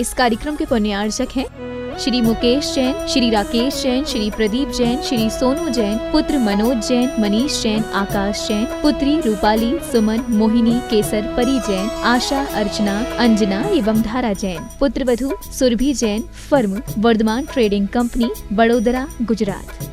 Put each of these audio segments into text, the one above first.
इस कार्यक्रम के पुण्यार्चक हैं श्री मुकेश जैन, श्री राकेश जैन, श्री प्रदीप जैन, श्री सोनू जैन, पुत्र मनोज जैन, मनीष जैन, आकाश जैन, पुत्री रूपाली, सुमन, मोहिनी, केसर, परी जैन, आशा, अर्चना, अंजना एवं धारा जैन, पुत्र वधू Surbhi Jain, firm Vardhman trading company, Vadodara, Gujarat.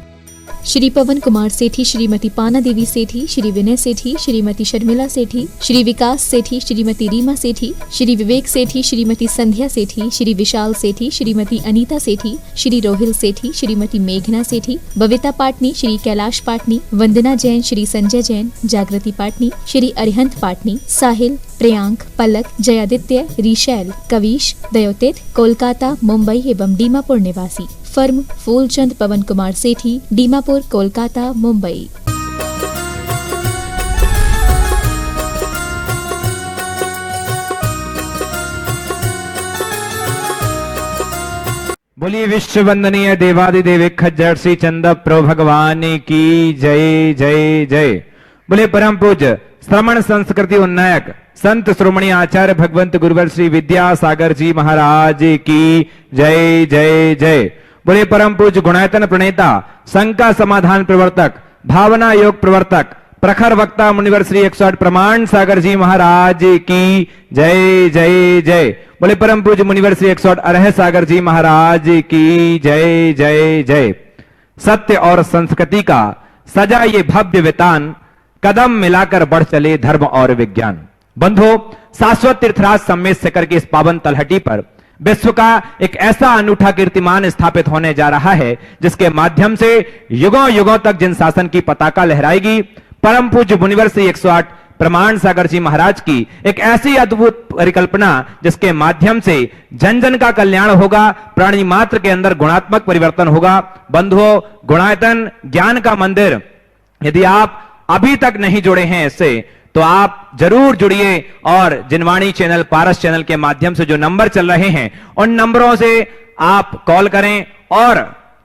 Shri Pawan Kumar Sethi, Shrimati Pana Devi सेठी, श्री विनय सेठी, श्रीमती शर्मिला सेठी, श्री विकास सेठी, श्रीमती रीमा सेठी, श्री विवेक सेठी, श्रीमती संध्या सेठी, श्री विशाल सेठी, श्रीमती अनीता सेठी, श्री रोहिल सेठी, श्रीमती मेघना सेठी, बविता पाटनी, श्री कैलाश पाटनी, वंदना जैन, श्री संजय जैन, जागृति पाटनी, श्री अरिहंत पाटनी, साहिल, प्रियांक, पलक, जयादित्य, रिशैल, कविश, दयोतित, कोलकाता, मुंबई एवं दीमापुर निवासी। फर्म फूलचंद पवन कुमार सेठी, दीमापुर, कोलकाता, मुंबई। बोलिए विश्व वंदनीय देवादिदेव खज्जर श्री चंद प्रभु भगवान की जय जय जय। बोले परम पूज्य श्रमण संस्कृति उन्नायक संत श्रोमणी आचार्य भगवंत गुरुवर श्री विद्यासागर जी महाराज की जय जय जय। बोले परम पूज्य गुणायतन प्रणेता, शंका समाधान प्रवर्तक, भावना योग प्रवर्तक, प्रखर वक्ता मुनिवर श्री 108 प्रमाण सागर जी महाराज की जय जय जय। बोले परम पूज्य मुनिवर श्री 108 अरह सागर जी महाराज की जय जय जय। सत्य और संस्कृति का सजा ये भव्य वितान, कदम मिलाकर बढ़ चले धर्म और विज्ञान। बंधुओं, शाश्वत तीर्थराज सम्मेद शिखर की इस पावन तलहटी पर विश्व का एक ऐसा अनूठा कीर्तिमान स्थापित होने जा रहा है जिसके माध्यम से युगों युगों तक जिन शासन की पताका लहराएगी, परम पूज्य मुनिवर श्री 108 प्रमाण सागर जी महाराज की एक ऐसी अद्भुत परिकल्पना जिसके माध्यम से जन जन का कल्याण होगा, प्राणी मात्र के अंदर गुणात्मक परिवर्तन होगा। बंधुओं, गुणायतन ज्ञान का मंदिर यदि आप अभी तक नहीं जुड़े हैं इससे, तो आप जरूर जुड़िए और जिनवाणी चैनल, पारस चैनल के माध्यम से जो नंबर चल रहे हैं उन नंबरों से आप कॉल करें और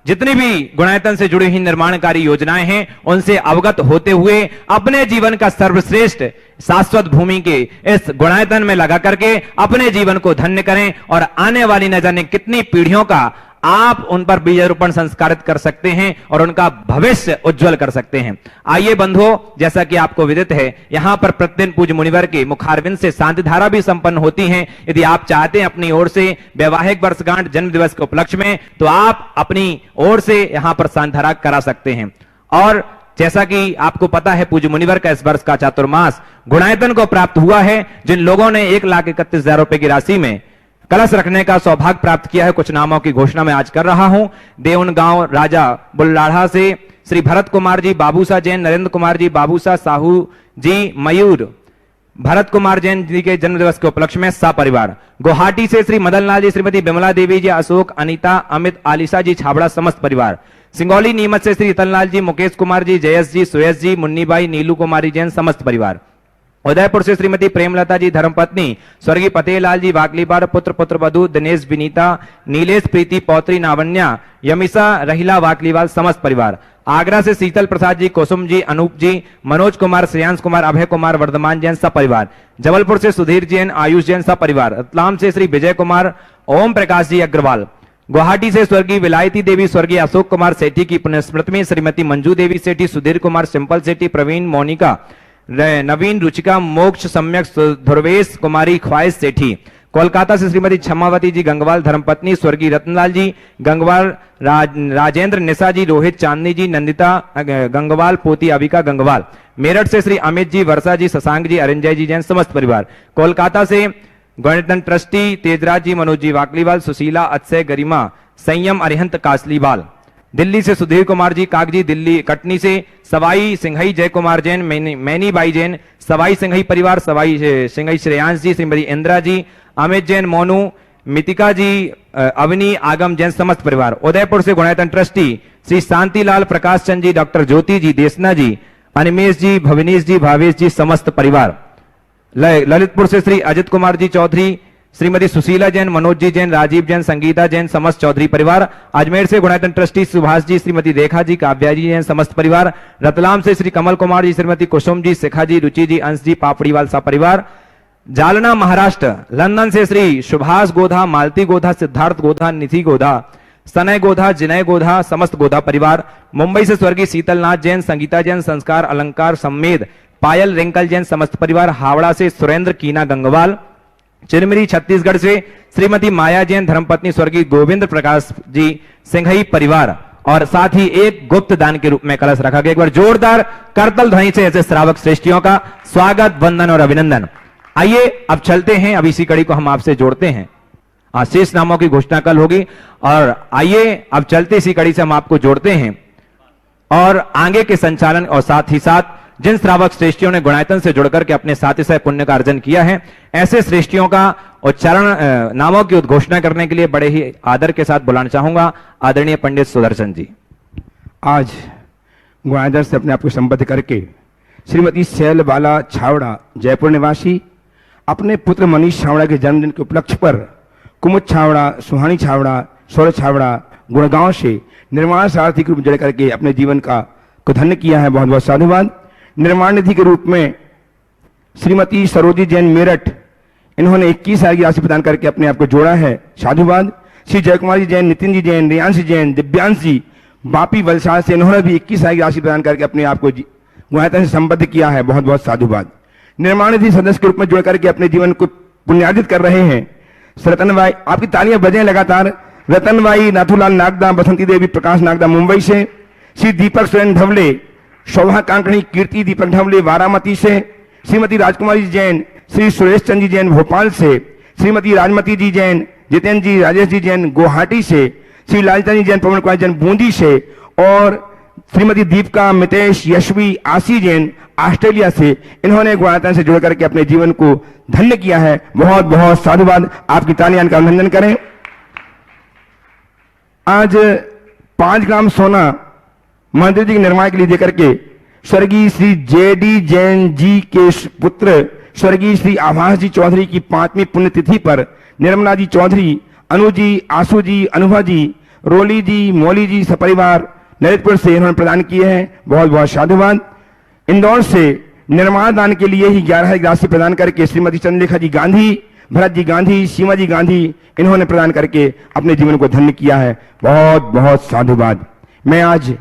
जितनी भी गुणायतन से जुड़ी हुई निर्माणकारी योजनाएं हैं उनसे अवगत होते हुए अपने जीवन का सर्वश्रेष्ठ शाश्वत भूमि के इस गुणायतन में लगा करके अपने जीवन को धन्य करें और आने वाली न जाने कितनी पीढ़ियों का आप उन पर बीजारोपण संस्कारित कर सकते हैं और उनका भविष्य उज्जवल कर सकते हैं। आइए बंधुओं, जैसा कि आपको विदित है, यहां पर प्रतिदिन पूज्य मुनिवर के मुखारविंद से शांति धारा भी संपन्न होती हैं। यदि आप चाहते हैं अपनी ओर से वैवाहिक वर्षगांठ जन्म दिवस के उपलक्ष्य में, तो आप अपनी ओर से यहां पर शांति धारा करा सकते हैं। और जैसा कि आपको पता है, पूज्य मुनिवर का इस वर्ष का चातुर्मास गुणायतन को प्राप्त हुआ है। जिन लोगों ने 1,31,000 रुपए की राशि में कलश रखने का सौभाग्य प्राप्त किया है, कुछ नामों की घोषणा मैं आज कर रहा हूं। देवनगांव राजा बुल्लाढ़ा से श्री भरत कुमार जी बाबूसा जैन, नरेंद्र कुमार जी बाबूसा, साहू जी मयूर, भरत कुमार जैन जी के जन्म दिवस के उपलक्ष्य में सपरिवार। गुवाहाटी से श्री मदन लाल जी, श्रीमती बिमला देवी जी, अशोक, अनीता, अमित, आलिशा जी छाबड़ा समस्त परिवार। सिंगौली नीमच से श्री रतनलाल जी, मुकेश कुमार जी, जयस जी, सुयस जी, मुन्नीबाई, नीलू कुमारी जैन समस्त परिवार। उदयपुर से श्रीमती प्रेमलता जी, धर्मपत्नी स्वर्गीय फतेहलाल जी वाकलीपार, पुत्र पुत्र वधु दिनेश, विनीता, नीलेश, प्रीति, पौत्री नावन्या, यमिसा, रहीला वाकलीवाल समस्त परिवार। आगरा से शीतल प्रसाद जी, कुसुम जी, अनूप जी, मनोज कुमार, श्रेयांश कुमार, अभय कुमार, वर्धमान जैन सब परिवार। जबलपुर से सुधीर जैन, आयुष जैन सब परिवार। रतलाम से श्री विजय कुमार, ओम प्रकाश जी अग्रवाल। गुवाहाटी से स्वर्गीय विलायती देवी, स्वर्गीय अशोक कुमार सेठी की पुण्यस्मृति में श्रीमती मंजू देवी सेठी, सुधीर कुमार, सिंपल सेठी, प्रवीण, मोनिका, नवीन, रुचिका, मोक्ष, सम्यक, ध्रुवेश कुमारी, ख्वाहिश सेठी। कोलकाता से श्रीमती क्षमावती जी गंगवाल, धर्मपत्नी स्वर्गीय रतनलाल जी गंगवाल, राजेंद्र, निशा जी, रोहित, चांदनी जी, नंदिता गंगवाल, पोती अविका गंगवाल। मेरठ से श्री अमित जी, वर्षा जी, शशांक जी, अरिंजय जी जैन समस्त परिवार। कोलकाता से गणतंत्र ट्रस्टी तेजराज जी, मनोज जी वाकलीवाल, सुशीला, अक्षय, गरिमा, संयम, अरिहंत, कासलीवाल। दिल्ली से सुधीर कुमार जी कागजी, दिल्ली कटनी से सवाई सिंघई जय कुमार जैन, मैनी बाई जैन, सवाई सिंघई परिवार, सवाई सिंघई श्रेयांश जी, श्रीमती इंदिरा जी, अमित जैन, मोनू, मितिका जी, अवनी, आगम जैन समस्त परिवार। उदयपुर से गुणायतन ट्रस्टी श्री शांतिलाल, प्रकाश चंद जी, डॉक्टर ज्योति जी, देसना जी, अनिमेश जी, भवनीश जी, भावेश जी समस्त परिवार। ललितपुर से श्री अजित कुमार जी चौधरी, श्रीमती सुशीला जैन, मनोज जी जैन, राजीव जैन, संगीता जैन समस्त चौधरी परिवार। अजमेर से गुणायतन ट्रस्टी सुभाष जी, श्रीमती रेखा जी, काव्या जी जैन समस्त परिवार। रतलाम से श्री कमल कुमार जी, श्रीमती कुसुम जी, शिखा जी, रुचि जी, अंश जी, पापड़ीवाल सा परिवार। जालना महाराष्ट्र, लंदन से श्री सुभाष गोधा, मालती गोधा, सिद्धार्थ गोधा, निधि गोधा, सनय गोधा, जिनय गोधा, समस्त गोधा परिवार। मुंबई से स्वर्गीय शीतलनाथ जैन, संगीता जैन, संस्कार अलंकार सम्मेद, पायल रिंकल जैन समस्त परिवार। हावड़ा से सुरेंद्र कीना गंगवाल। चिरमिरी छत्तीसगढ़ से श्रीमती माया जैन, धर्मपत्नी स्वर्गीय गोविंद प्रकाश जी सिंघई परिवार। और साथ ही एक गुप्त दान के रूप में कलश रखा गया। एक बार जोरदार करतल ध्वनि से ऐसे श्रावक श्रेष्ठियों का स्वागत, वंदन और अभिनंदन। आइए अब चलते हैं, अब इसी कड़ी को हम आपसे जोड़ते हैं। शेष नामों की घोषणा कल होगी। और आइए अब चलते इसी कड़ी से हम आपको जोड़ते हैं और आगे के संचालन और साथ ही साथ जिन श्रावक श्रेष्ठियों ने गुणायतन से जुड़कर के अपने सातिशय पुण्य का अर्जन किया है, ऐसे श्रेष्ठियों का उच्चारण नामों की उद्घोषणा करने के लिए बड़े ही आदर के साथ बुलाना चाहूंगा आदरणीय पंडित सुदर्शन जी। आज गुणायतन से अपने आप को संबद्ध करके श्रीमती शैलबाला छावड़ा, जयपुर निवासी, अपने पुत्र मनीष छावड़ा के जन्मदिन के उपलक्ष्य पर कुमुद छावड़ा, सुहानी छावड़ा, सौरभ छावड़ा, गुड़गांव से निर्माण सारथी के रूप में जुड़ करके अपने जीवन को धन्य किया है। बहुत बहुत साधुवाद। निर्माण निधि के रूप में श्रीमती सरोजी जैन मेरठ, इन्होंने 21,000 की राशि प्रदान करके अपने आप को जोड़ा है। साधुवाद। श्री जयकुमार जी जैन, नितिन जी जैन, रियांश जैन, दिव्यांश जी बापी वलसाड से, इन्होंने भी 21,000 की राशि प्रदान करके अपने आप को गुणायतन से संबद्ध किया है। बहुत बहुत साधुवाद। निर्माण निधि सदस्य के रूप में जुड़ करके अपने जीवन को पुण्यार्जित कर रहे हैं रतनबाई, आपकी तालियां बजें लगातार। रतनबाई, नाथूलाल नागदा, बसंती देवी प्रकाश नागदा मुंबई से। श्री दीपक सुरेन ढवले, शोभा कांकणी, कीर्ति दीपक ढवले वारामती से। श्रीमती राजकुमारी जैन, श्री सुरेश चंद जी जैन भोपाल से। श्रीमती राजमती जी जैन, जितेंद्र जी, राजेश जी जैन गुवाहाटी से। श्री लालचंद जी जैन, पवन कुमार जैन बूंदी से। और श्रीमती दीपिका, मितेश, यशवी, आशी जैन ऑस्ट्रेलिया से, इन्होंने गुणायतन से जुड़ करके अपने जीवन को धन्य किया है। बहुत बहुत साधुवाद। आपकी तालियां का अभिनंदन करें। आज 5 ग्राम सोना मंदिर जी के निर्माण के लिए देकर के स्वर्गीय श्री जेडी जैन जी के पुत्र स्वर्गीय श्री आभास जी चौधरी की 5वीं पुण्यतिथि पर निर्मला जी चौधरी, अनु जी, आशु जी, अनुभा जी, रोली जी, मौली जी सपरिवार ललितपुर से इन्होंने प्रदान किए हैं। बहुत बहुत साधुवाद। इंदौर से निर्माण दान के लिए ही 11,000 की राशि प्रदान करके श्रीमती चंद्रलेखा जी गांधी, भरत जी गांधी, सीमा जी गांधी, इन्होंने प्रदान करके अपने जीवन को धन्य किया है। बहुत बहुत साधुवाद। मैं आज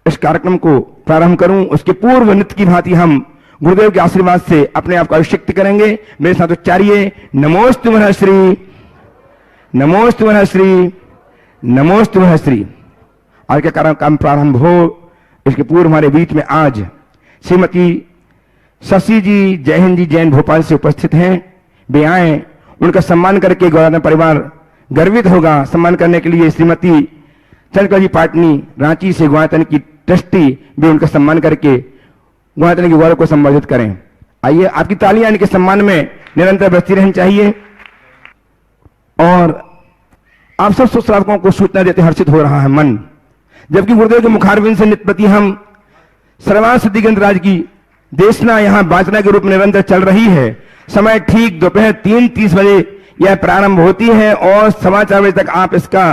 इस कार्यक्रम को प्रारंभ करूं उसके पूर्व नित्य की भांति हम गुरुदेव के आशीर्वाद से अपने आप को अभिषिक्त करेंगे। मेरे साथ उच्चारिए नमोस्तु महश्री, नमोस्तु महश्री, नमोस्तु महश्री। आज का कार्यक्रम प्रारंभ हो इसके पूर्व हमारे बीच में आज श्रीमती शशि जी, जय हिंद जी जैन भोपाल से उपस्थित हैं। वे आए, उनका सम्मान करके गौरव परिवार गर्वित होगा। सम्मान करने के लिए श्रीमती चंद्रकला जी पाटनी रांची से गुणायतन की ट्रस्टी भी उनका सम्मान करके गुणायतन के गौरव को संवर्धित करें। आइए, आपकी तालियां इनके सम्मान में निरंतर बजती रहनी चाहिए। और आप सब श्रावकों को सूचना देते हर्षित हो रहा है मन, जबकि गुरुदेव के मुखारविंद से नित्य प्रति हम सर्वान सिद्धि ग्रंथराज की देशना यहां वाचना के रूप में निरंतर चल रही है। समय ठीक दोपहर 3:30 बजे यह प्रारंभ होती है और 4:15 बजे तक आप इसका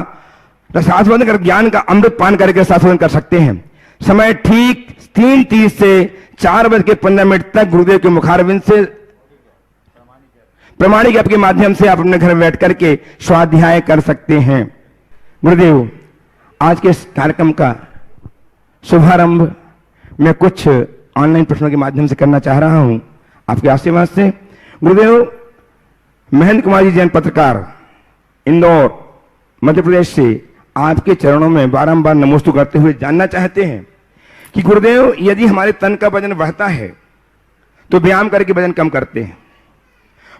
रसास्वादन कर, ज्ञान का अमृत पान करके रसास्वादन कर सकते हैं। समय ठीक 3:30 से 4:15 तक गुरुदेव के मुखारविंद से प्रमाणिक ऐप के माध्यम से आप अपने घर में बैठ करके स्वाध्याय कर सकते हैं। गुरुदेव, आज के इस कार्यक्रम का शुभारंभ मैं कुछ ऑनलाइन प्रश्नों के माध्यम से करना चाह रहा हूं आपके आशीर्वाद से। गुरुदेव, महेंद्र कुमार जी जैन पत्रकार, इंदौर मध्य प्रदेश से आपके चरणों में बारंबार नमोस्तु करते हुए जानना चाहते हैं कि गुरुदेव, यदि हमारे तन का वजन बढ़ता है तो व्यायाम करके वजन कम करते हैं,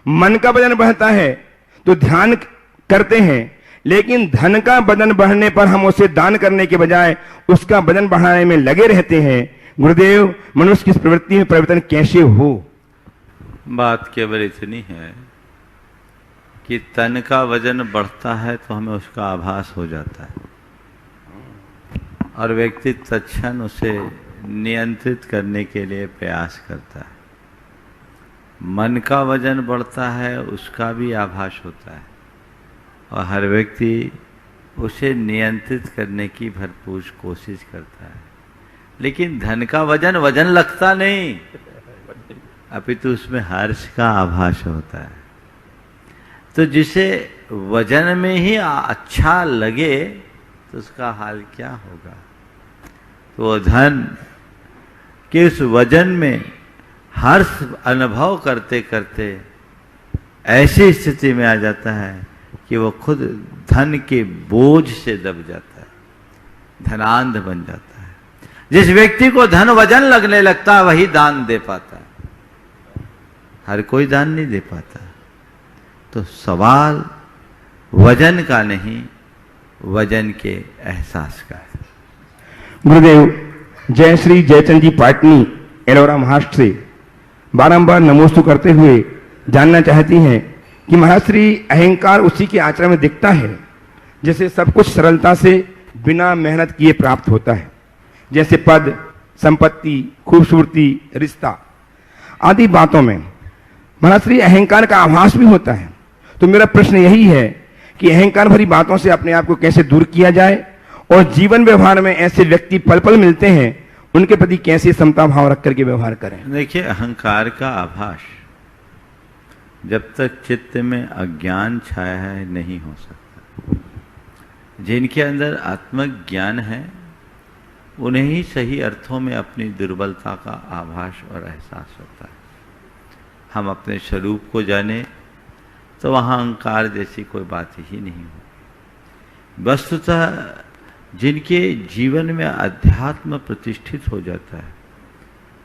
मन का वजन बढ़ता है तो ध्यान करते हैं, लेकिन धन का वजन बढ़ने पर हम उसे दान करने के बजाय उसका वजन बढ़ाने में लगे रहते हैं। गुरुदेव, मनुष्य की इस प्रवृत्ति में परिवर्तन कैसे हो? बात केवल इतनी है कि तन का वजन बढ़ता है तो हमें उसका आभास हो जाता है और व्यक्ति तत्क्षण उसे नियंत्रित करने के लिए प्रयास करता है। मन का वजन बढ़ता है, उसका भी आभास होता है और हर व्यक्ति उसे नियंत्रित करने की भरपूर कोशिश करता है। लेकिन धन का वजन लगता नहीं, अपितु उसमें हर्ष का आभास होता है। तो जिसे वजन में ही अच्छा लगे तो उसका हाल क्या होगा। तो वो धन के उस वजन में हर्ष अनुभव करते करते ऐसी स्थिति में आ जाता है कि वो खुद धन के बोझ से दब जाता है, धनांध बन जाता है। जिस व्यक्ति को धन वजन लगने लगता है वही दान दे पाता है, हर कोई दान नहीं दे पाता। तो सवाल वजन का नहीं, वजन के एहसास का है। गुरुदेव जय श्री जयचंद जी पाटनी एलोरा महाराष्ट्र से बारंबार नमोस्तु करते हुए जानना चाहती हैं कि महाश्री अहंकार उसी के आचरण में दिखता है जैसे सब कुछ सरलता से बिना मेहनत किए प्राप्त होता है, जैसे पद, संपत्ति, खूबसूरती, रिश्ता आदि बातों में महाश्री अहंकार का आभास भी होता है। तो मेरा प्रश्न यही है कि अहंकार भरी बातों से अपने आप को कैसे दूर किया जाए और जीवन व्यवहार में ऐसे व्यक्ति पल पल मिलते हैं, उनके प्रति कैसे समता भाव रख करके व्यवहार करें। देखिए, अहंकार का आभास जब तक चित्त में अज्ञान छाया है नहीं हो सकता। जिनके अंदर आत्मज्ञान है उन्हें ही सही अर्थों में अपनी दुर्बलता का आभास और एहसास होता है। हम अपने स्वरूप को जाने तो वहाँ अहंकार जैसी कोई बात ही नहीं हो। वस्तुतः जिनके जीवन में अध्यात्म प्रतिष्ठित हो जाता है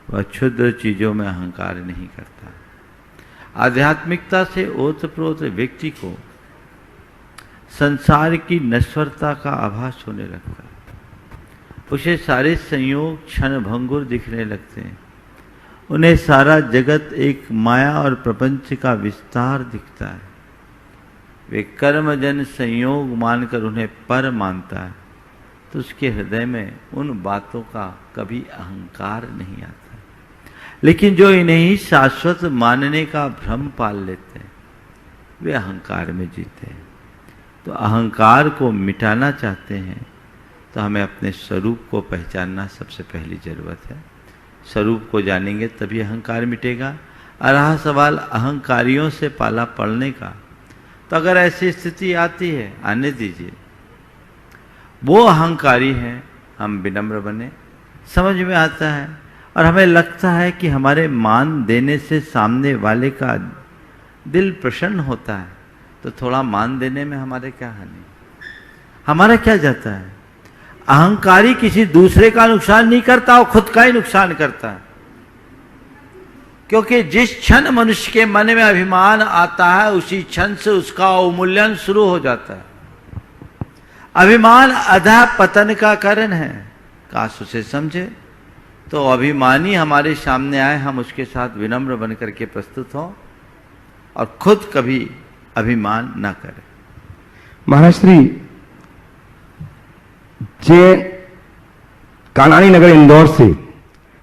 वह क्षुद्र चीजों में अहंकार नहीं करता। आध्यात्मिकता से ओतप्रोत व्यक्ति को संसार की नश्वरता का आभास होने लगता है। उसे सारे संयोग क्षण भंगुर दिखने लगते हैं। उन्हें सारा जगत एक माया और प्रपंच का विस्तार दिखता है। वे कर्मजन संयोग मानकर उन्हें पर मानता है तो उसके हृदय में उन बातों का कभी अहंकार नहीं आता। लेकिन जो इन्हें ही शाश्वत मानने का भ्रम पाल लेते हैं वे अहंकार में जीते हैं। तो अहंकार को मिटाना चाहते हैं तो हमें अपने स्वरूप को पहचानना सबसे पहली जरूरत है। स्वरूप को जानेंगे तभी अहंकार मिटेगा। और रहा सवाल अहंकारियों से पाला पड़ने का, तो अगर ऐसी स्थिति आती है आने दीजिए। वो अहंकारी हैं, हम विनम्र बने, समझ में आता है और हमें लगता है कि हमारे मान देने से सामने वाले का दिल प्रसन्न होता है, तो थोड़ा मान देने में हमारे क्या हानि, हमारा क्या जाता है। अहंकारी किसी दूसरे का नुकसान नहीं करता, वो खुद का ही नुकसान करता है। क्योंकि जिस क्षण मनुष्य के मन में अभिमान आता है उसी क्षण से उसका अवमूल्यन शुरू हो जाता है। अभिमान अधः पतन का कारण है। काश उसे समझे तो अभिमानी हमारे सामने आए, हम उसके साथ विनम्र बन करके प्रस्तुत हों और खुद कभी अभिमान ना करें। महाराष्ट्री जैन कालानी नगर इंदौर से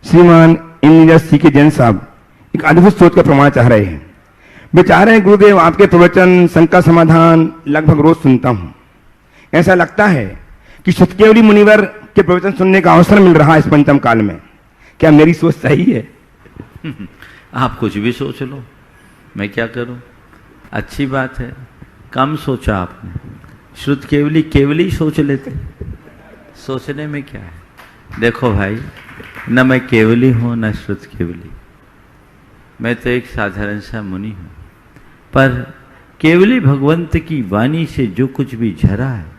श्रीमान इंजीनियर सीके जैन साहब एक अद्भुत सोच का प्रमाण चाह रहे हैं। वे चाह रहे हैं गुरुदेव आपके प्रवचन शंका समाधान लगभग रोज सुनता हूं। ऐसा लगता है कि सुतकेवली मुनिवर के प्रवचन सुनने का अवसर मिल रहा है इस पंचम काल में। क्या मेरी सोच सही है? आप कुछ भी सोच लो, मैं क्या करूं। अच्छी बात है, कम सोचा आपने। श्रुत केवली सोच लेते, सोचने में क्या है। देखो भाई, न मैं केवली हूं न श्रुत केवली, मैं तो एक साधारण सा मुनि हूं। पर केवली भगवंत की वाणी से जो कुछ भी झरा है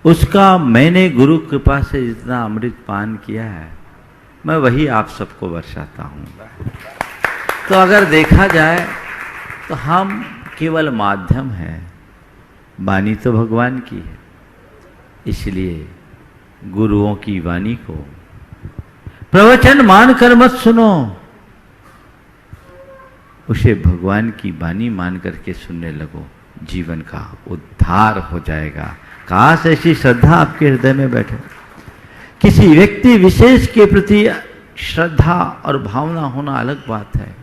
उसका मैंने गुरु कृपा से जितना अमृत पान किया है मैं वही आप सबको बरसाता हूं। तो अगर देखा जाए तो हम केवल माध्यम हैं, वाणी तो भगवान की है। इसलिए गुरुओं की वाणी को प्रवचन मानकर मत सुनो, उसे भगवान की वाणी मान करके सुनने लगो, जीवन का उद्धार हो जाएगा। काश ऐसी श्रद्धा आपके हृदय में बैठे। किसी व्यक्ति विशेष के प्रति श्रद्धा और भावना होना अलग बात है,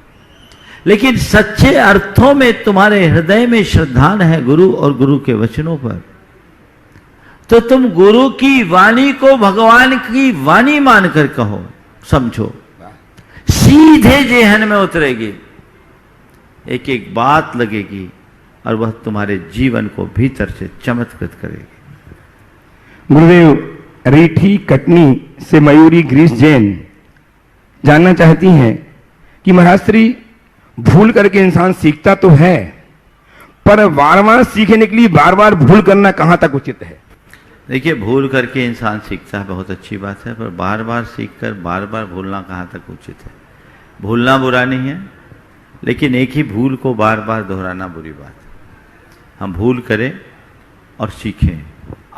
लेकिन सच्चे अर्थों में तुम्हारे हृदय में श्रद्धा है गुरु और गुरु के वचनों पर, तो तुम गुरु की वाणी को भगवान की वाणी मानकर कहो, समझो। सीधे जेहन में उतरेगी, एक एक बात लगेगी और वह तुम्हारे जीवन को भीतर से चमत्कृत करेगी। गुरुदेव, रीठी कटनी से मयूरी ग्रीस जैन जानना चाहती हैं कि महाश्री भूल करके इंसान सीखता तो है, पर बार बार सीखने के लिए बार बार भूल करना कहां तक उचित है? देखिए, भूल करके इंसान सीखता है, बहुत अच्छी बात है, पर बार बार सीखकर बार बार भूलना कहाँ तक उचित है? भूलना बुरा नहीं है, लेकिन एक ही भूल को बार बार दोहराना बुरी बात है। हम भूल करें और सीखें,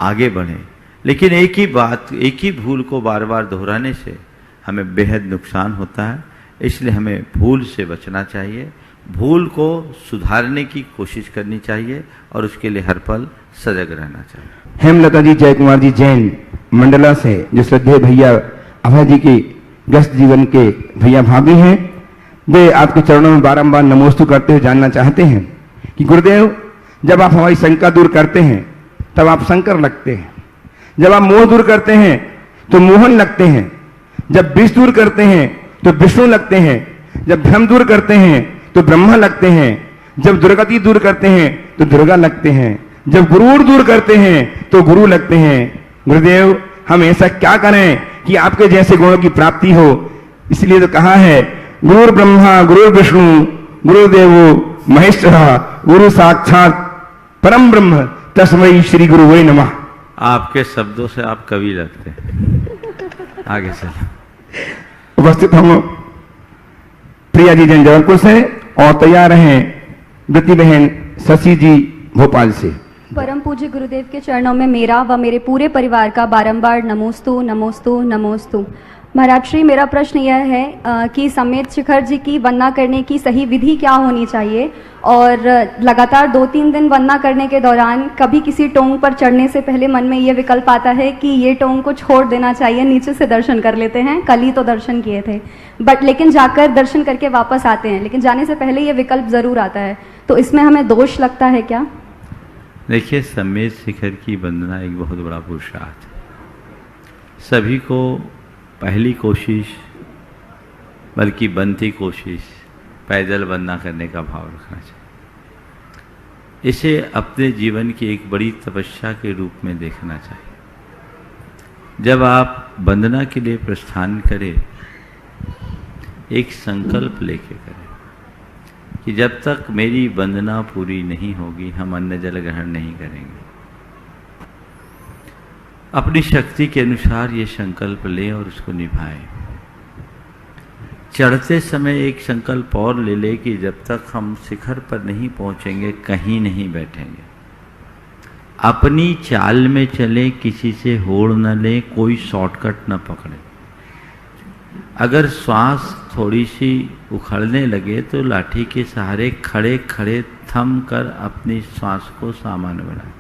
आगे बढ़ें, लेकिन एक ही बात, एक ही भूल को बार बार दोहराने से हमें बेहद नुकसान होता है। इसलिए हमें भूल से बचना चाहिए, भूल को सुधारने की कोशिश करनी चाहिए और उसके लिए हर पल सजग रहना चाहिए। हेमलता जी जय कुमार जी जैन मंडला से, जो श्रद्धेय भैया अभय जी के व्यस्त जीवन के भैया भाभी हैं, वे आपके चरणों में बारंबार नमोस्तु करते हुए जानना चाहते हैं कि गुरुदेव, जब आप हमारी शंका दूर करते हैं तब आप शंकर लगते हैं, जब आप मोह दूर करते हैं तो मोहन लगते हैं, जब विष दूर करते हैं तो विष्णु लगते हैं, जब भ्रम दूर करते हैं तो ब्रह्मा लगते हैं, जब दुर्गति दूर करते हैं तो दुर्गा लगते हैं, जब गुरूर दूर करते हैं तो गुरु लगते हैं। गुरुदेव, हम ऐसा क्या करें कि आपके जैसे गुणों की प्राप्ति हो? इसलिए तो कहा है, गुरु ब्रह्मा गुरु विष्णु गुरुदेवो महेश्वरा गुरु साक्षात परम ब्रह्म तस्मै श्री गुरु वै नमः। आपके शब्दों से आप कवि लगते हैं। आगे चलो। उपस्थित हम प्रिया जी जैन जबलपुर से और तैयार हैं वृत्ति बहन शशि जी भोपाल से। परम पूज्य गुरुदेव के चरणों में मेरा व मेरे पूरे परिवार का बारंबार नमोस्तु नमोस्तु नमोस्तु। महाराज श्री, मेरा प्रश्न यह है कि समेत शिखर जी की वंदना करने की सही विधि क्या होनी चाहिए, और लगातार 2-3 दिन वंदना करने के दौरान कभी किसी टोंग पर चढ़ने से पहले मन में ये विकल्प आता है कि ये टोंग को छोड़ देना चाहिए, नीचे से दर्शन कर लेते हैं। कल ही तो दर्शन किए थे, लेकिन जाकर दर्शन करके वापस आते हैं, लेकिन जाने से पहले ये विकल्प जरूर आता है, तो इसमें हमें दोष लगता है क्या? देखिए, समेत शिखर की वंदना एक बहुत बड़ा पुरुषार्थ है। सभी को पहली कोशिश, बल्कि बनती कोशिश, पैदल वंदना करने का भाव रखना चाहिए। इसे अपने जीवन की एक बड़ी तपस्या के रूप में देखना चाहिए। जब आप वंदना के लिए प्रस्थान करें, एक संकल्प लेके करें कि जब तक मेरी वंदना पूरी नहीं होगी हम अन्न जल ग्रहण नहीं करेंगे। अपनी शक्ति के अनुसार ये संकल्प लें और उसको निभाएं। चढ़ते समय एक संकल्प और ले ले कि जब तक हम शिखर पर नहीं पहुंचेंगे कहीं नहीं बैठेंगे। अपनी चाल में चले, किसी से होड़ न ले, कोई शॉर्टकट न पकड़े। अगर श्वास थोड़ी सी उखड़ने लगे तो लाठी के सहारे खड़े खड़े थम कर अपनी श्वास को सामान्य बनाए।